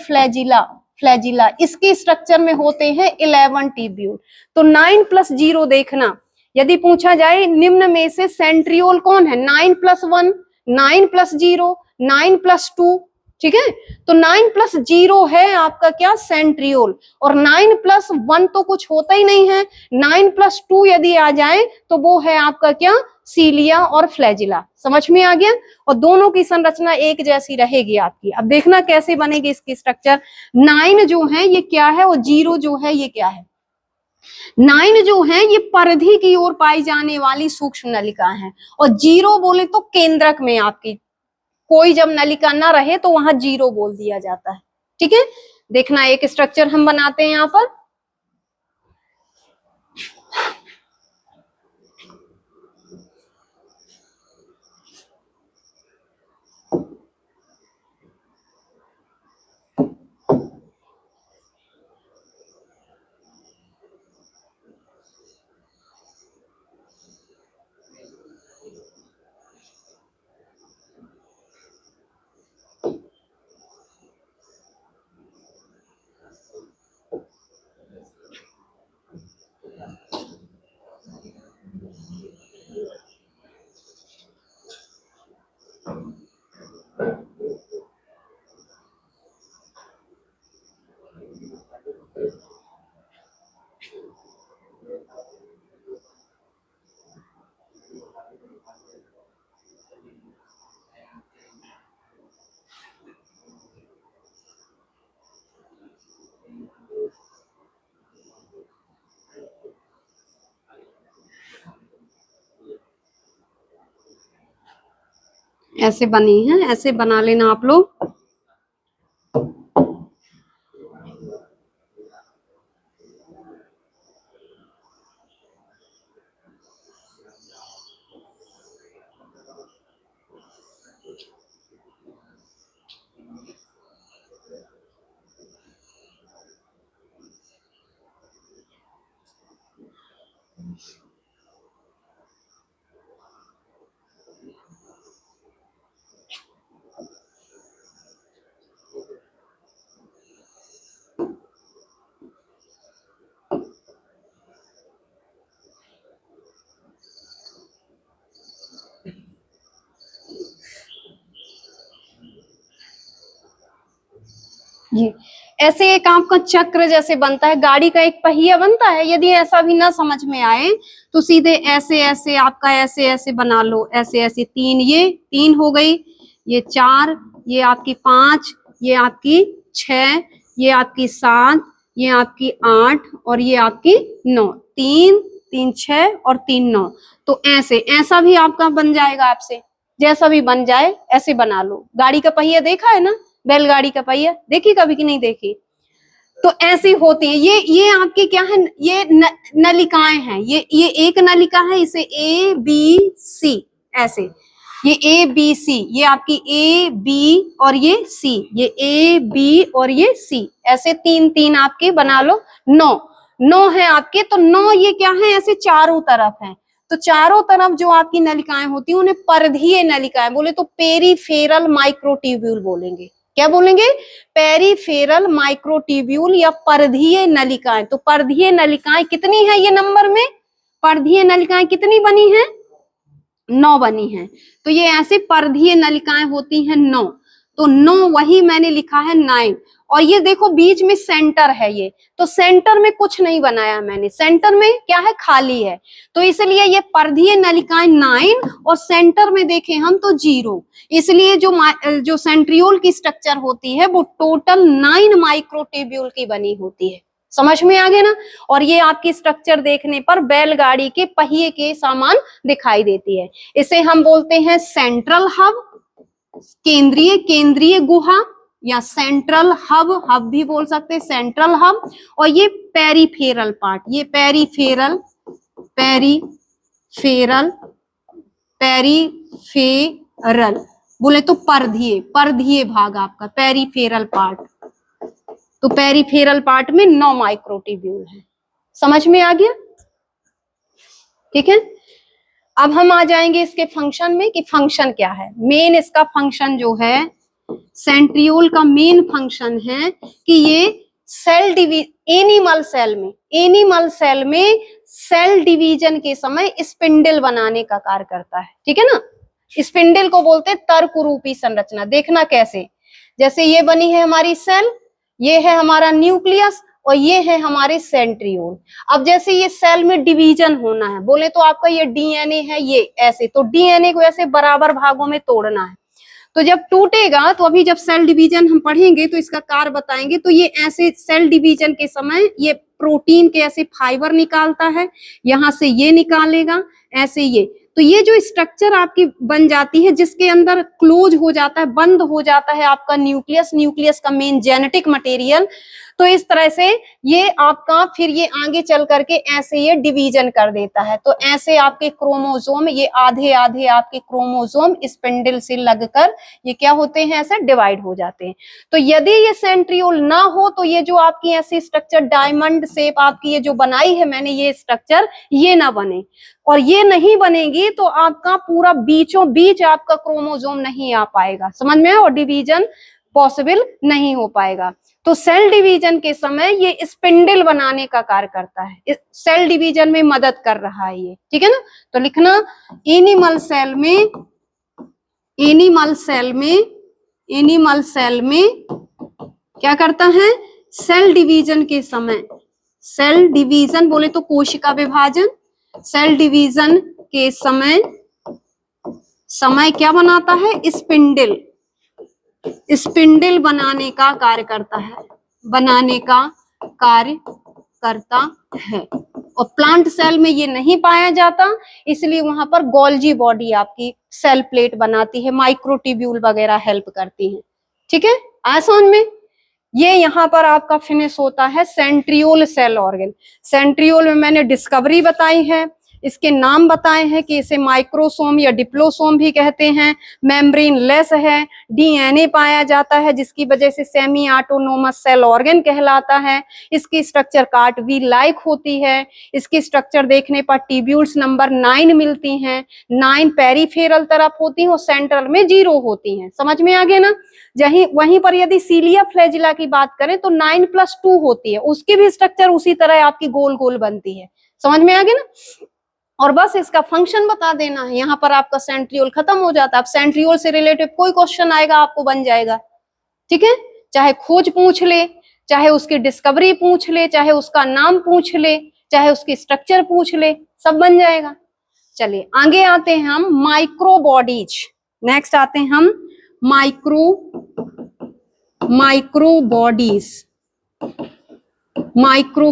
फ्लैजिला, इसके स्ट्रक्चर में होते हैं 11 ट्यूब्यूल। तो 9+0 देखना, यदि पूछा जाए निम्न में से सेंट्रियोल कौन है, 9+1, 9+0, 9+2, ठीक है। तो 9+0 है आपका क्या, सेंट्रियोल, और 9+1 तो कुछ होता ही नहीं है, 9+2 यदि आ जाए तो वो है आपका क्या, सीलिया और फ्लैजिला। समझ में आ गया। और दोनों की संरचना एक जैसी रहेगी आपकी। अब देखना कैसे बनेगी इसकी स्ट्रक्चर। 9 जो है ये क्या है और 0 जो है ये क्या है। 9 जो है ये परिधि की ओर पाई जाने वाली सूक्ष्म नलिका है और 0 बोले तो केंद्रक में आपकी कोई जब नलिका ना रहे तो वहां 0 बोल दिया जाता है, ठीक है। देखना एक स्ट्रक्चर हम बनाते हैं यहां पर। ऐसे बनी है, ऐसे बना लेना आप लोग। ये ऐसे एक आपका चक्र जैसे बनता है, गाड़ी का एक पहिया बनता है। यदि ऐसा भी ना समझ में आए तो सीधे ऐसे ऐसे आपका ऐसे ऐसे बना लो, ऐसे ऐसे तीन, ये तीन हो गई, ये चार, ये आपकी पांच, ये आपकी छह, ये आपकी सात, ये आपकी आठ और ये आपकी नौ। तीन, तीन छह और तीन नौ। तो ऐसे ऐसा भी आपका बन जाएगा, आपसे जैसा भी बन जाए ऐसे बना लो। गाड़ी का पहिया देखा है ना, बैलगाड़ी का पहिया देखी कभी कि नहीं देखी? तो ऐसी होती है। ये आपकी क्या है, ये नलिकाएं हैं। ये एक नलिका है, इसे ए बी सी ऐसे, ये ए बी सी, ये आपकी ए बी और ये सी, ये ए बी और ये सी, ऐसे तीन तीन आपके बना लो। नौ, नौ है आपके। तो नौ ये क्या है, ऐसे चारों तरफ है। तो चारों तरफ जो आपकी नलिकाएं होती हैं उन्हें परिधीय नलिकाएं बोले तो पेरीफेरल माइक्रोट्यूब्यूल बोलेंगे। क्या बोलेंगे? पेरीफेरल माइक्रोट्यूब्यूल या परिधीय नलिकाएं। तो परिधीय नलिकाएं कितनी है ये नंबर में? परिधीय नलिकाएं कितनी बनी है? 9 बनी है। तो ये ऐसे परिधीय नलिकाएं होती हैं 9। तो 9 वही मैंने लिखा है 9। और ये देखो बीच में सेंटर है, ये तो सेंटर में कुछ नहीं बनाया मैंने, सेंटर में क्या है, खाली है। तो इसलिए ये परिधीय नलिकाएं 9 और सेंटर में देखें हम तो 0। इसलिए जो सेंट्रियोल की स्ट्रक्चर होती है वो टोटल 9 माइक्रोट्यूब्यूल की बनी होती है। समझ में आ गया ना? और ये आपकी स्ट्रक्चर देखने पर बैलगाड़ी के पहिए के समान दिखाई देती है। इसे हम बोलते हैं सेंट्रल हब, केंद्रीय गुहा, या सेंट्रल हब, हब भी बोल सकते हैं, सेंट्रल हब। और ये पेरीफेरल पार्ट, ये पेरीफेरल बोले तो परिधीय भाग आपका पेरीफेरल पार्ट। तो पेरीफेरल पार्ट में 9 माइक्रोट्यूब्यूल है। समझ में आ गया? ठीक है। अब हम आ जाएंगे इसके फंक्शन में कि फंक्शन क्या है। मेन इसका फंक्शन जो है, सेंट्रियोल का मेन फंक्शन है कि ये एनिमल सेल में सेल डिवीजन के समय स्पिंडल बनाने का कार्य करता है। ठीक है ना? स्पिंडल को बोलते हैं तर्करूपी संरचना। देखना कैसे, जैसे ये बनी है हमारी सेल, ये है हमारा न्यूक्लियस और ये है हमारे सेंट्रियोल। अब जैसे ये सेल में डिवीजन होना है, बोले तो आपका ये डीएनए है, ये ऐसे, तो डीएनए को ऐसे बराबर भागों में तोड़ना है। तो जब टूटेगा, तो अभी जब सेल डिवीजन हम पढ़ेंगे तो इसका कार्य बताएंगे। तो ये ऐसे सेल डिवीजन के समय ये प्रोटीन के ऐसे फाइबर निकालता है, यहां से ये निकालेगा ऐसे ये। तो ये जो स्ट्रक्चर आपकी बन जाती है, जिसके अंदर क्लोज हो जाता है, बंद हो जाता है आपका न्यूक्लियस का मेन जेनेटिक मटेरियल। तो इस तरह से ये आपका फिर ये आगे चल करके ऐसे ये डिवीजन कर देता है। तो ऐसे आपके क्रोमोसोम, ये आधे आधे आपके क्रोमोसोम स्पिंडल से लगकर ये क्या होते हैं, ऐसे डिवाइड हो जाते हैं। तो यदि ये सेंट्रियोल ना हो तो ये जो आपकी ऐसी स्ट्रक्चर डायमंड शेप आपकी ये जो बनाई है मैंने, ये स्ट्रक्चर ये ना बने। और ये नहीं बनेगी तो आपका पूरा बीचों बीच आपका क्रोमोसोम नहीं आ पाएगा, समझ में? और डिवीजन पॉसिबल नहीं हो पाएगा। तो सेल डिवीजन के समय ये स्पिंडल बनाने का कार्य करता है, सेल डिवीजन में मदद कर रहा है ये। ठीक है ना? तो लिखना, एनिमल सेल में क्या करता है, सेल डिवीजन के समय, सेल डिवीजन बोले तो कोशिका विभाजन, सेल डिवीजन के समय क्या बनाता है, स्पिंडल बनाने का कार्य करता है। और प्लांट सेल में ये नहीं पाया जाता, इसलिए वहां पर गोल्जी बॉडी आपकी सेल प्लेट बनाती है, माइक्रोट्यूब्यूल वगैरह हेल्प करती है। ठीक है, आसान में ये यहाँ पर आपका फिनिश होता है सेंट्रियोल सेल ऑर्गन। सेंट्रियोल में मैंने डिस्कवरी बताई है, इसके नाम बताए हैं कि इसे माइक्रोसोम या डिप्लोसोम भी कहते हैं। मेम्ब्रेन लेस है, डीएनए पाया जाता है, जिसकी वजह से सेमी ऑटोनोमस सेल ऑर्गन कहलाता है। इसकी स्ट्रक्चर कार्ट वी लाइक होती है। इसकी स्ट्रक्चर देखने पर ट्यूब्यूल्स नंबर 9 मिलती हैं। 9 पेरीफेरल तरफ होती हैं और सेंट्रल में 0 होती हैं। समझ में आ गया ना? वहीं पर यदि सीलिया फ्लैजिला की बात करें तो 9+2 होती है, उसकी भी स्ट्रक्चर उसी तरह आपकी गोल गोल बनती है। समझ में आ गया ना? और बस इसका फंक्शन बता देना है, यहाँ पर आपका सेंट्रियोल खत्म हो जाता है। अब सेंट्रियोल से रिलेटेड कोई क्वेश्चन आएगा आपको बन जाएगा। ठीक है, चाहे खोज पूछ ले, चाहे उसकी डिस्कवरी पूछ ले, चाहे उसका नाम पूछ ले, चाहे उसकी स्ट्रक्चर पूछ ले, सब बन जाएगा। चलिए आगे आते हैं हम माइक्रो बॉडीज। नेक्स्ट आते हैं हम माइक्रो बॉडीज। माइक्रो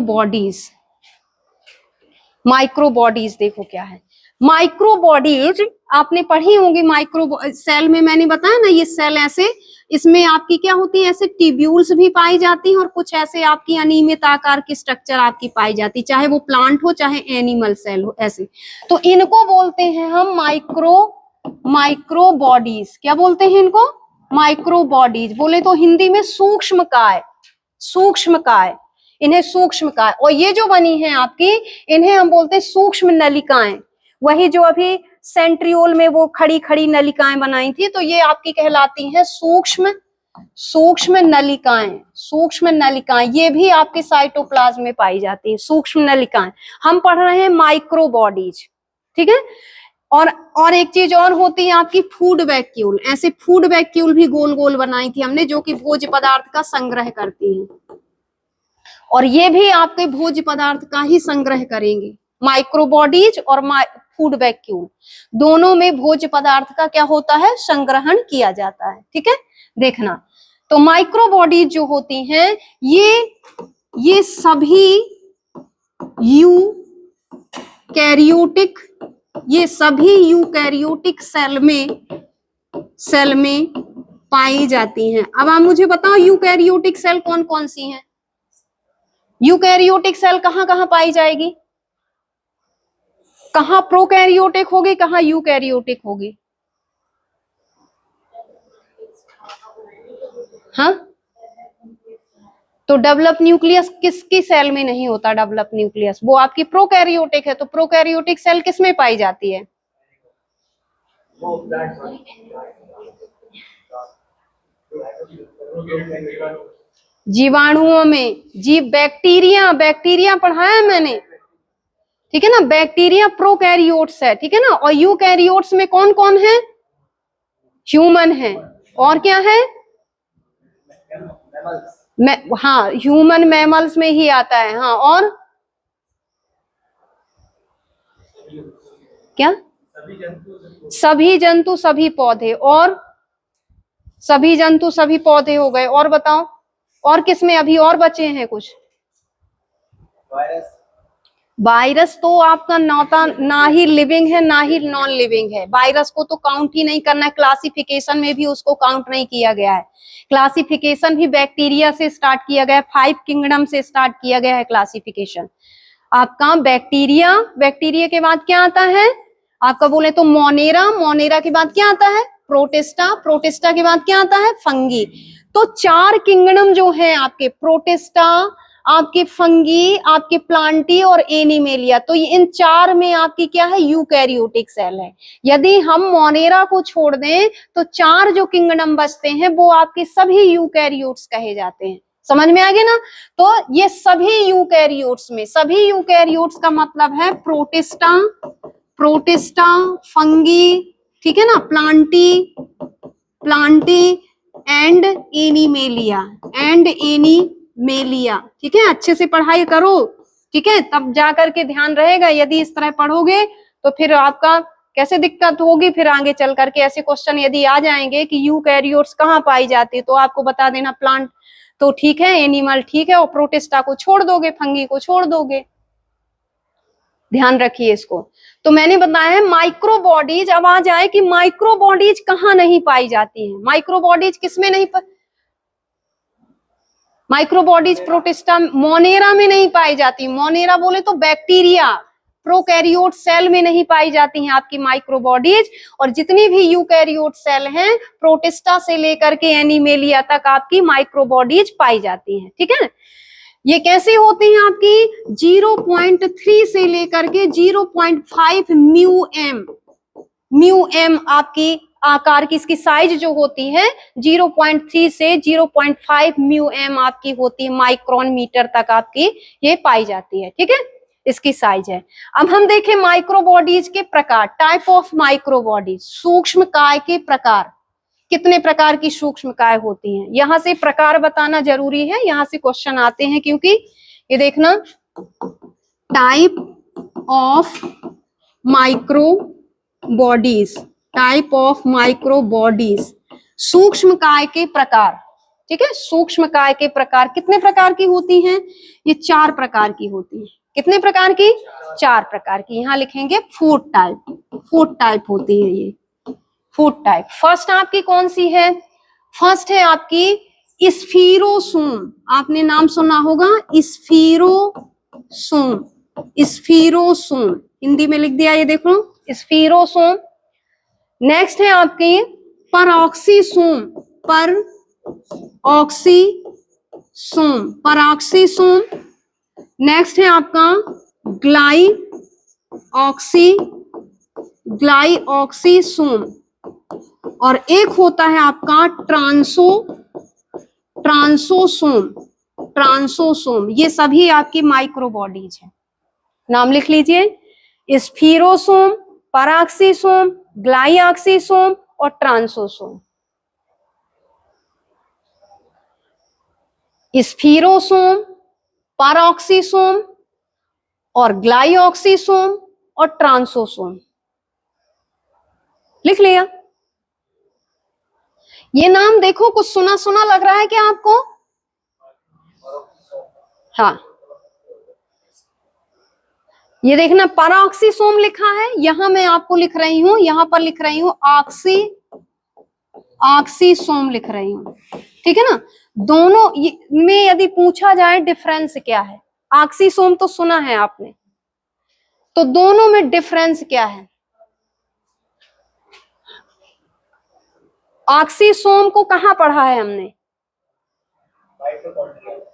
बॉडीज देखो क्या है। माइक्रो बॉडीज आपने पढ़ी होंगी। माइक्रो सेल में मैंने बताया ना, ये सेल ऐसे, इसमें आपकी क्या होती है, ऐसे ट्यूब्यूल्स भी पाई जाती हैं और कुछ ऐसे आपकी अनियमित आकार की स्ट्रक्चर आपकी पाई जाती, चाहे वो प्लांट हो चाहे एनिमल सेल हो, ऐसे। तो इनको बोलते हैं हम माइक्रो बॉडीज। क्या बोलते हैं इनको? Micro bodies. बोले तो हिंदी में सूक्ष्मकाय, सूक्ष्मकाय, इन्हें सूक्ष्मकाय। और ये जो बनी है आपकी, इन्हें हम बोलते हैं सूक्ष्म नलिकाएं। वही जो अभी सेंट्रियोल में वो खड़ी खड़ी नलिकाएं बनाई थी, तो ये आपकी कहलाती हैं सूक्ष्म नलिकाएं। सूक्ष्म नलिकाएं ये भी आपके साइटोप्लाज्म में पाई जाती है, सूक्ष्म नलिकाएं। हम पढ़ रहे हैं माइक्रो बॉडीज, ठीक है। और एक चीज और होती है आपकी फूड वैक्यूल। ऐसे फूड वैक्यूल भी गोल गोल बनाई थी हमने, जो कि भोज्य पदार्थ का संग्रह करती है, और ये भी आपके भोज्य पदार्थ का ही संग्रह करेंगे। माइक्रो बॉडीज और फूड वैक्यूल दोनों में भोज्य पदार्थ का क्या होता है, संग्रहण किया जाता है, ठीक है। देखना, तो माइक्रो बॉडीज जो होती हैं ये सभी यूकैरियोटिक सेल में पाई जाती हैं। अब आप मुझे बताओ यूकैरियोटिक सेल कौन कौन सी हैं? यूकैरियोटिक सेल कहाँ कहाँ पाई जाएगी? कहाँ प्रोकैरियोटिक होगी, कहाँ यूकैरियोटिक होगी? हाँ, तो डेवलप न्यूक्लियस किसकी सेल में नहीं होता? डेवलप न्यूक्लियस वो आपकी प्रोकैरियोटिक है। तो प्रोकैरियोटिक सेल किस में पाई जाती है? जीवाणुओं में। बैक्टीरिया पढ़ाया है मैंने, ठीक है ना। बैक्टीरिया प्रोकैरियोट्स है, ठीक है ना। और यूकैरियोट्स में कौन कौन है? ह्यूमन है, और क्या है? हाँ, ह्यूमन मैमल्स में ही आता है। हाँ, और क्या? सभी जंतु सभी पौधे, और सभी जंतु सभी पौधे हो गए। और बताओ, और किसमें अभी और बचे हैं कुछ? वायरस तो आपका ना ही लिविंग है ना ही नॉन लिविंग है। वायरस को तो काउंट ही नहीं करना है, क्लासिफिकेशन में भी उसको काउंट नहीं किया गया है। क्लासिफिकेशन भी बैक्टीरिया से स्टार्ट किया गया है, 5 किंगडम से स्टार्ट किया गया है क्लासिफिकेशन आपका। बैक्टीरिया के बाद क्या आता है आपका? बोले तो मोनेरा के बाद क्या आता है? प्रोटिस्टा के बाद क्या आता है? फंगी। तो 4 किंगडम जो है आपके, प्रोटिस्टा, आपके फंगी, आपके प्लांटी और एनिमेलिया, तो ये इन 4 में आपकी क्या है? यूकैरियोटिक सेल है। यदि हम मोनेरा को छोड़ दें तो 4 जो किंगडम बचते हैं वो आपके सभी यूकैरियोट्स कहे जाते हैं। समझ में आ गया ना? तो ये सभी यूकैरियोट्स का मतलब है प्रोटिस्टा, फंगी, ठीक है ना, प्लांटी एंड एनिमेलिया, ठीक है। अच्छे से पढ़ाई करो, ठीक है, तब जा करके ध्यान रहेगा। यदि इस तरह पढ़ोगे तो फिर आपका कैसे दिक्कत होगी, फिर आगे चल करके ऐसे क्वेश्चन यदि आ जाएंगे कि यूकैरियोट्स कहाँ पाई जाती है, तो आपको बता देना प्लांट तो ठीक है, एनिमल ठीक है, और प्रोटिस्टा को छोड़ दोगे, फंगी को छोड़ दोगे। ध्यान रखिए इसको। तो मैंने बताया है माइक्रो बॉडीज। अब आ जाए कि माइक्रो बॉडीज कहाँ नहीं पाई जाती है। माइक्रो बॉडीज किसमें नहीं माइक्रो बॉडीज प्रोटिस्टा, मोनेरा में नहीं पाई जाती। मोनेरा बोले तो बैक्टीरिया, प्रोकैरियोट सेल में नहीं पाई जाती हैं आपकी माइक्रो बॉडीज। और जितनी भी यूकैरियोट सेल हैं, प्रोटिस्टा से लेकर के एनिमेलिया तक आपकी माइक्रो बॉडीज पाई जाती हैं, ठीक है। ये कैसे होती हैं आपकी? 0.3 से लेकर के 0.5 म्यू एम आपकी आकार की, इसकी साइज जो होती है 0.3 से 0.5 म्यू एम आपकी होती है, माइक्रोन मीटर तक आपकी ये पाई जाती है, ठीक है, इसकी साइज है। अब हम देखें माइक्रो बॉडीज के प्रकार, टाइप ऑफ माइक्रो बॉडीज, सूक्ष्म काय के प्रकार। कितने प्रकार की सूक्ष्मकाय होती हैं। यहां से प्रकार बताना जरूरी है, यहां से क्वेश्चन आते हैं, क्योंकि ये देखना type of micro bodies, type of micro bodies, सूक्ष्मकाय के प्रकार। ठीक है, सूक्ष्मकाय के प्रकार कितने प्रकार की होती हैं? ये 4 प्रकार की होती है। कितने प्रकार की? 4 प्रकार की। यहां लिखेंगे फूड टाइप, फूड टाइप होती है ये, फूड टाइप। फर्स्ट आपकी कौन सी है? फर्स्ट है आपकी स्फीरोसोम। आपने नाम सुना होगा स्फीरोसोम, स्फीरोसोम, हिंदी में लिख दिया ये देखो स्फीरोसोम। नेक्स्ट है आपकी परऑक्सीसोम, परऑक्सीसोम, परऑक्सीसोम। नेक्स्ट है आपका ग्लाइऑक्सीसोम, और एक होता है आपका ट्रांसोसोम, ट्रांसोसोम। ये सभी आपकी माइक्रोबॉडीज है। नाम लिख लीजिए स्फीरोसोम, परऑक्सीसोम, ग्लाइऑक्सीसोम और ट्रांसोसोम। स्फीरोसोम, परऑक्सीसोम और ग्लाइऑक्सीसोम और ट्रांसोसोम। लिख लिया? ये नाम देखो कुछ सुना सुना लग रहा है क्या आपको? हाँ, ये देखना परऑक्सीसोम लिखा है, यहां मैं आपको लिख रही हूं, यहां पर लिख रही हूं ऑक्सीसोम लिख रही हूं। ठीक है ना? दोनों में यदि पूछा जाए डिफरेंस क्या है, ऑक्सीसोम तो सुना है आपने, तो दोनों में डिफरेंस क्या है? ऑक्सीसोम को कहां पढ़ा है हमने?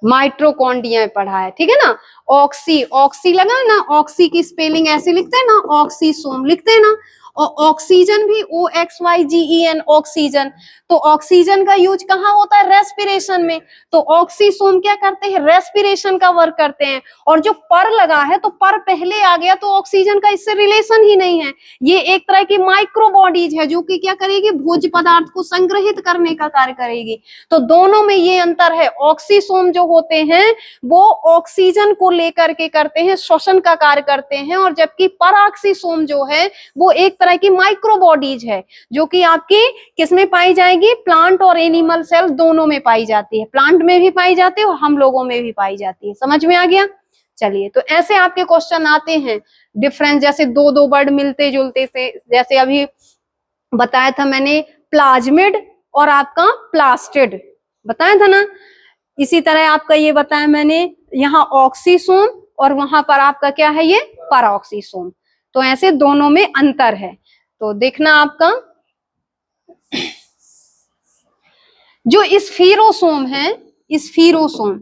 माइटोकॉन्ड्रिया में पढ़ा है। ठीक है ना? ऑक्सी, ऑक्सी लगा ना, ऑक्सी की स्पेलिंग ऐसे लिखते हैं ना, ऑक्सीसोम लिखते हैं ना। और ऑक्सीजन भी OXYGEN, ऑक्सीजन। तो ऑक्सीजन का यूज कहाँ होता है? रेस्पिरेशन में। तो ऑक्सीसोम क्या करते हैं? रेस्पिरेशन का वर्क करते हैं। और जो पर लगा है, तो पर पहले आ गया तो ऑक्सीजन का इससे रिलेशन ही नहीं है। ये एक तरह की माइक्रोबॉडीज है जो कि क्या करेगी? भोज्य पदार्थ को संग्रहित करने का कार्य करेगी। तो दोनों में ये अंतर है। ऑक्सीसोम जो होते हैं वो ऑक्सीजन को लेकर के करते हैं, श्वसन का कार्य करते हैं, और जबकि परऑक्सीसोम जो है वो एक तरह की माइक्रोबॉडीज है जो कि आपकी किसमें पाई जाएगी? प्लांट और एनिमल सेल दोनों में पाई जाती है। प्लांट में भी पाई जाती है और हम लोगों में भी पाई जाती है। समझ में आ गया? चलिए, तो ऐसे आपके क्वेश्चन आते हैं डिफरेंस, जैसे दो वर्ड मिलते जुलते से, जैसे अभी बताया था मैंने प्लाज्मिड और आपका प्लास्टिड बताया था ना। इसी तरह आपका ये बताया मैंने, यहाँ ऑक्सीसोम और वहां पर आपका क्या है? ये परऑक्सीसोम। तो ऐसे दोनों में अंतर है। तो देखना आपका जो स्फीरोसोम है, स्फीरोसोम,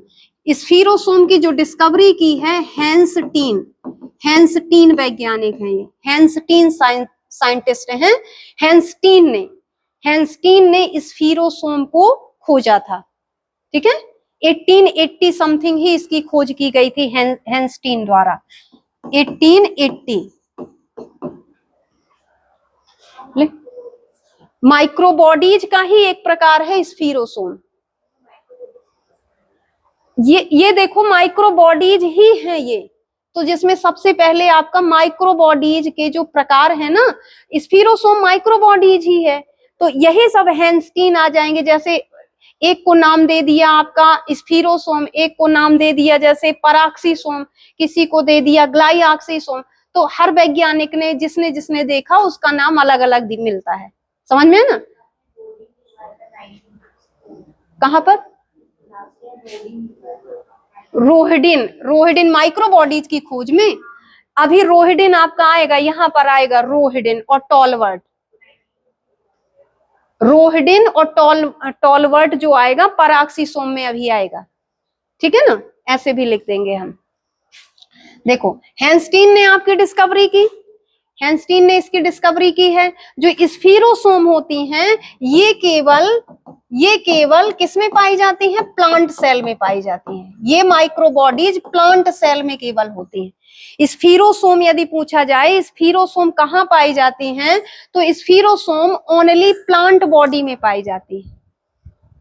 स्फीरोसोम की जो डिस्कवरी की है हैंसटीन, हैंसटीन वैज्ञानिक है ये, हैंसटीन साइंटिस्ट हैं। हैंसटीन ने स्फीरोसोम को खोजा था। ठीक है, 1880 समथिंग ही इसकी खोज की गई थी हैंसटीन द्वारा, 1880। माइक्रोबॉडीज का ही एक प्रकार है स्फीरोसोम। ये देखो माइक्रोबॉडीज ही है ये। तो जिसमें सबसे पहले आपका माइक्रोबॉडीज के जो प्रकार है ना, स्फीरोसोम माइक्रोबॉडीज ही है। तो यही सब हैंसटीन आ जाएंगे। जैसे एक को नाम दे दिया आपका स्फीरोसोम, एक को नाम दे दिया जैसे परऑक्सीसोम, किसी को दे दिया ग्लाइऑक्सीसोम। तो हर वैज्ञानिक ने जिसने जिसने देखा उसका नाम अलग अलग मिलता है। समझ में है ना? कहां पर? रोहिडिन माइक्रोबॉडीज की खोज में। अभी रोहिडिन आपका आएगा, यहां पर आएगा रोहिडिन और टॉलवर्ट। रोहिडिन और टॉलवर्ट जो आएगा परऑक्सीसोम में अभी आएगा। ठीक है ना? ऐसे भी लिख देंगे हम। देखो हैंसटीन ने आपकी डिस्कवरी की। हैंस्टीन ने इसकी डिस्कवरी की है। जो स्फीरोसोम होती हैं ये केवल किसमें पाई जाती हैं? प्लांट सेल में पाई जाती हैं। ये माइक्रोबॉडीज प्लांट सेल में केवल होती हैं। स्फीरोसोम यदि पूछा जाए स्फीरोसोम कहाँ पाई जाती हैं, तो स्फीरोसोम ओनली प्लांट बॉडी में पाई जाती है।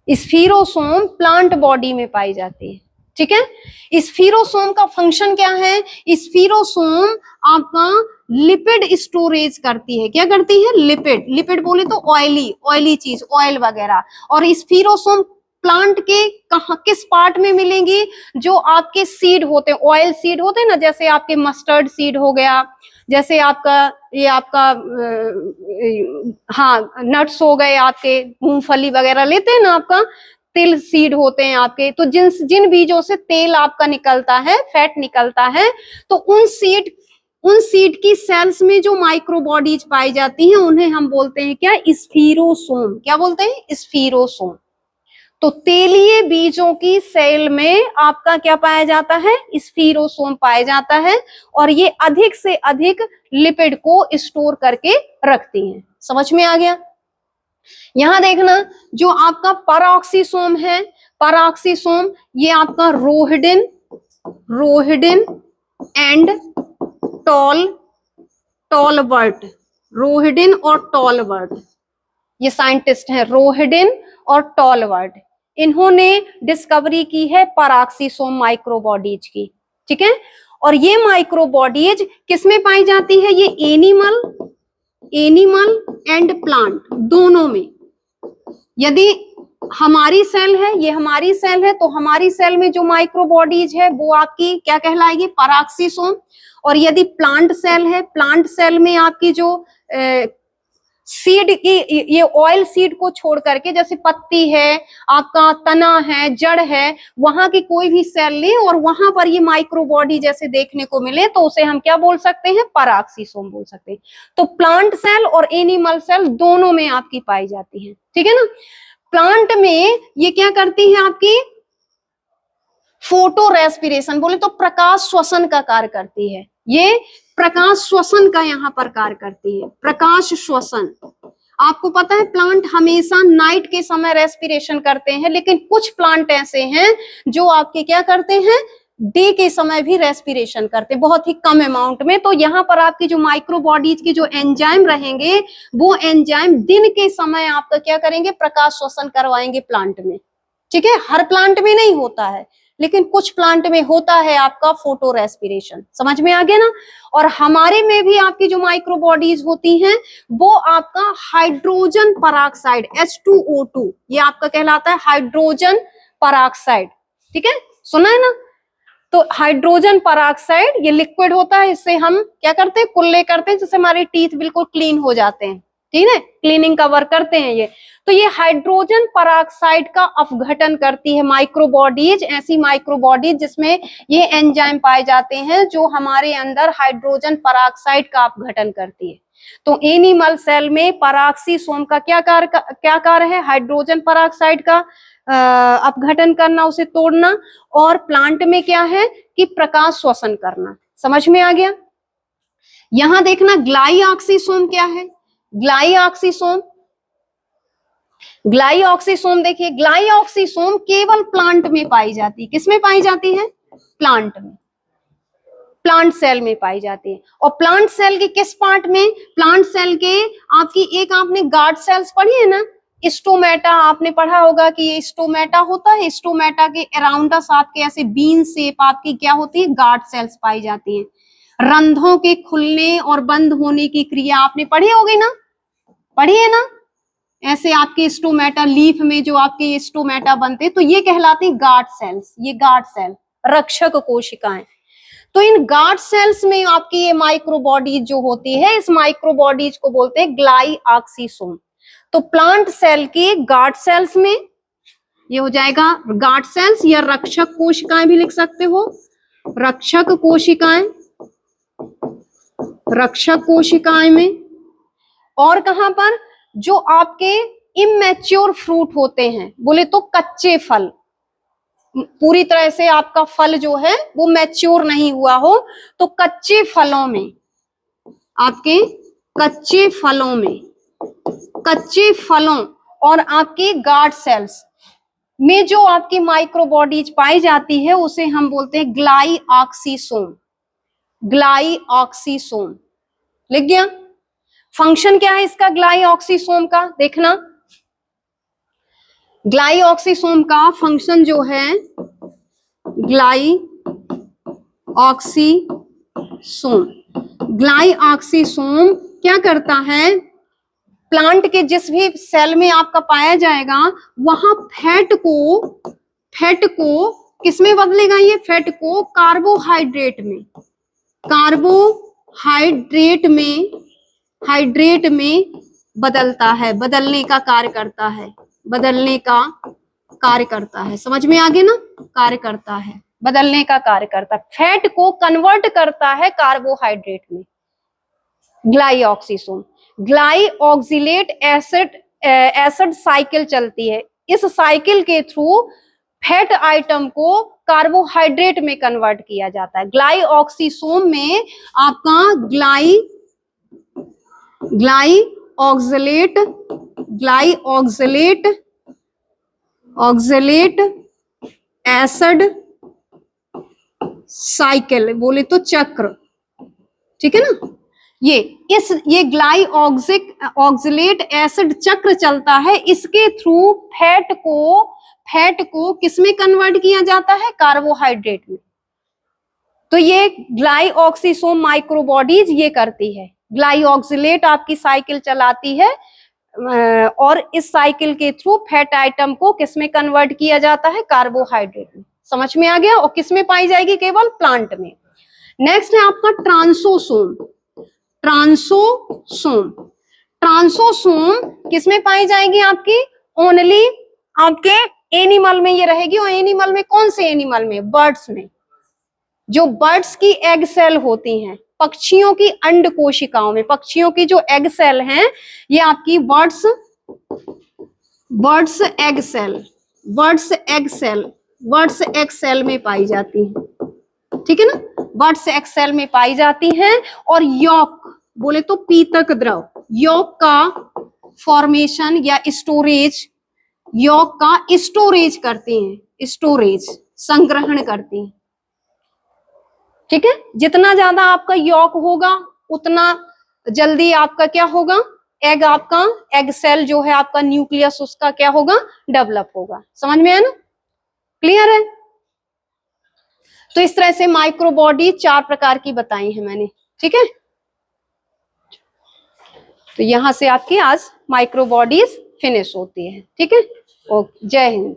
स्फीरोसोम प्लांट बॉडी में पाई जाती है। ठीक है। स्फीरोसोम का फंक्शन क्या है? स्फीरोसोम आपका लिपिड स्टोरेज करती है। क्या करती है? लिपिड। लिपिड बोले तो ऑयली चीज, ऑयल वगैरह। और स्फीरोसोम प्लांट के कहा किस पार्ट में मिलेंगी? जो आपके सीड होते हैं, ऑयल सीड होते हैं ना, जैसे आपके मस्टर्ड सीड हो गया, जैसे आपका ये आपका हाँ नट्स हो गए, आपके मूंगफली वगैरह लेते हैं ना, आपका तिल सीड होते हैं आपके। तो जिन बीजों से तेल आपका निकलता है, फैट निकलता है, तो उन सीड की सेल्स में जो माइक्रोबॉडीज पाई जाती हैं उन्हें हम बोलते हैं क्या? स्फीरोसोम। क्या बोलते हैं? स्फीरोसोम। तो तेलीय बीजों की सेल में आपका क्या पाया जाता है? स्फीरोसोम पाया जाता है। और ये अधिक से अधिक लिपिड को स्टोर करके रखती हैं। समझ में आ गया? यहां देखना, जो आपका परऑक्सीसोम है, परऑक्सीसोम ये आपका रोहिडिन एंड टॉलबर्ट, रोहिडिन और टॉलबर्ट, ये साइंटिस्ट हैं, रोहिडिन और टॉलबर्ट। इन्होंने डिस्कवरी की है परऑक्सीसोम माइक्रोबॉडीज की। ठीक है। और ये माइक्रोबॉडीज किसमें पाई जाती है? ये एनिमल एंड प्लांट दोनों में। यदि हमारी सेल है, ये हमारी सेल है, तो हमारी सेल में जो माइक्रोबॉडीज है वो आपकी क्या कहलाएगी? परऑक्सीसोम। और यदि प्लांट सेल है, प्लांट सेल में आपकी जो सीड की, ये ऑयल सीड को छोड़ करके, जैसे पत्ती है, आपका तना है, जड़ है, वहां की कोई भी सेल ले और वहां पर ये माइक्रोबॉडी जैसे देखने को मिले तो उसे हम क्या बोल सकते हैं? परऑक्सीसोम बोल सकते हैं। तो प्लांट सेल और एनिमल सेल दोनों में आपकी पाई जाती है। ठीक है ना। प्लांट में ये क्या करती है? आपकी फोटो रेस्पिरेशन, बोले तो प्रकाश श्वसन का कार्य करती है। ये प्रकाश श्वसन का यहाँ पर कार्य करती है, प्रकाश श्वसन। आपको पता है प्लांट हमेशा नाइट के समय रेस्पिरेशन करते हैं, लेकिन कुछ प्लांट ऐसे हैं जो आपके क्या करते हैं? डे के समय भी रेस्पिरेशन करते हैं, बहुत ही कम अमाउंट में। तो यहाँ पर आपकी जो माइक्रोबॉडीज की जो एंजाइम रहेंगे, वो एंजाइम दिन के समय आपका क्या करेंगे? प्रकाश श्वसन करवाएंगे प्लांट में। ठीक है। हर प्लांट में नहीं होता है, लेकिन कुछ प्लांट में होता है आपका फोटो रेस्पिरेशन। समझ में आ गया ना। और हमारे में भी आपकी जो माइक्रोबॉडीज होती हैं वो आपका हाइड्रोजन पराक्साइड H2O2, ये आपका कहलाता है हाइड्रोजन पराक्साइड। ठीक है, सुना है ना। तो हाइड्रोजन पराक्साइड ये लिक्विड होता है, इससे हम क्या करते हैं? कुल्ले करते हैं, जिससे हमारे टीथ बिल्कुल क्लीन हो जाते हैं। ठीक है, क्लीनिंग का वर्क करते हैं ये। तो ये हाइड्रोजन पराक्साइड का अपघटन करती है माइक्रोबॉडीज, ऐसी माइक्रोबॉडीज जिसमें ये एंजाइम पाए जाते हैं जो हमारे अंदर हाइड्रोजन पराक्साइड का अपघटन करती है। तो एनिमल सेल में पराक्सीसोम का क्या कार्य है? हाइड्रोजन पराक्साइड का अपघटन करना, उसे तोड़ना। और प्लांट में क्या है कि प्रकाश श्वसन करना। समझ में आ गया। यहां देखना ग्लाइऑक्सीसोम क्या है? ग्लाइऑक्सीसोम देखिए, ग्लाइऑक्सीसोम केवल प्लांट में पाई जाती है। किसमें पाई जाती है? प्लांट में, प्लांट सेल में पाई जाती है। और प्लांट सेल के किस पार्ट में? प्लांट सेल के आपकी एक आपने गार्ड सेल्स पढ़ी है ना, स्टोमेटा, आपने पढ़ा होगा कि ये स्टोमेटा होता है। स्टोमेटा के अराउंडस आपके ऐसे बीन शेप आपकी क्या होती है? गार्ड सेल्स पाई जाती है। रंध्रों के खुलने और बंद होने की क्रिया आपने पढ़ी होगी ना, पढ़ी है ना। ऐसे आपके स्टोमेटा, लीफ में जो आपके स्टोमेटा बनते हैं, तो ये कहलाते हैं गार्ड सेल्स। ये गार्ड सेल रक्षक कोशिकाएं। तो इन गार्ड सेल्स में आपकी ये माइक्रोबॉडीज जो होती है, इस माइक्रोबॉडीज को बोलते हैं ग्लाइऑक्सीसोम। तो प्लांट सेल के गार्ड सेल्स में ये हो जाएगा गार्ड सेल्स, या रक्षक कोशिकाएं भी लिख सकते हो। रक्षक कोशिकाएं, रक्षक कोशिकाएं में। और कहां पर? जो आपके इमैच्योर फ्रूट होते हैं, बोले तो कच्चे फल, पूरी तरह से आपका फल जो है वो मैच्योर नहीं हुआ हो, तो कच्चे फलों में आपके कच्चे फलों में, कच्चे फलों और आपके गार्ड सेल्स में जो आपकी माइक्रोबॉडीज पाई जाती है उसे हम बोलते हैं ग्लाइऑक्सीसोम। ग्लाइऑक्सीसोम लिख गया। फंक्शन क्या है इसका ग्लाइऑक्सीसोम का, देखना ग्लाइऑक्सीसोम का फंक्शन जो है, ग्लाइऑक्सीसोम, ग्लाइऑक्सीसोम क्या करता है, प्लांट के जिस भी सेल में आपका पाया जाएगा वहां फैट को किसमें बदलेगा, ये फैट को कार्बोहाइड्रेट में, हाइड्रेट में बदलता है, बदलने का कार्य करता है, बदलने का कार्य करता है। समझ में आ गया ना, कार्य करता है, बदलने का कार्य करता है, फैट को कन्वर्ट करता है कार्बोहाइड्रेट में। ग्लाइऑक्सीसोम, ग्लाइऑक्सिलेट एसिड साइकिल चलती है, इस साइकिल के थ्रू फैट आइटम को कार्बोहाइड्रेट में कन्वर्ट किया जाता है। ग्लाइऑक्सीसोम में आपका ग्लाइऑक्सिलेट एसिड साइकिल बोले तो चक्र, ठीक है ना, ये ग्लाइऑक्सिलेट एसिड चक्र चलता है, इसके थ्रू फैट को किसमें कन्वर्ट किया जाता है, कार्बोहाइड्रेट में। तो ये ग्लाइऑक्सीसोम माइक्रोबॉडीज ये करती है, ग्लाइऑक्सिलेट आपकी साइकिल चलाती है और इस साइकिल के थ्रू फैट आइटम को किसमें कन्वर्ट किया जाता है, कार्बोहाइड्रेट में। समझ में आ गया, और किसमें पाई जाएगी, केवल प्लांट में। नेक्स्ट है आपका ट्रांसोसोम। ट्रांसोसोम किसमें पाई जाएगी, आपकी ओनली आपके एनिमल में ये रहेगी, और एनिमल में कौन से एनिमल में, बर्ड्स में। जो बर्ड्स की एग सेल होती हैं, पक्षियों की अंड कोशिकाओं में, पक्षियों की जो एग सेल हैं ये आपकी बर्ड्स एग सेल में पाई जाती हैं, ठीक है ना, बर्ड्स एग सेल में पाई जाती हैं। और यॉक बोले तो पीतक द्रव, यॉक का फॉर्मेशन या स्टोरेज, यॉक का स्टोरेज करती हैं, संग्रहण करती हैं, ठीक है। जितना ज्यादा आपका यॉक होगा उतना जल्दी आपका क्या होगा, एग सेल जो है आपका न्यूक्लियस उसका क्या होगा, डेवलप होगा। समझ में आया ना, क्लियर है। तो इस तरह से माइक्रोबॉडी 4 प्रकार की बताई है मैंने, ठीक है। तो यहां से आपकी आज माइक्रोबॉडीज फिनिश होती है, ठीक है। ओके, जय हिंद।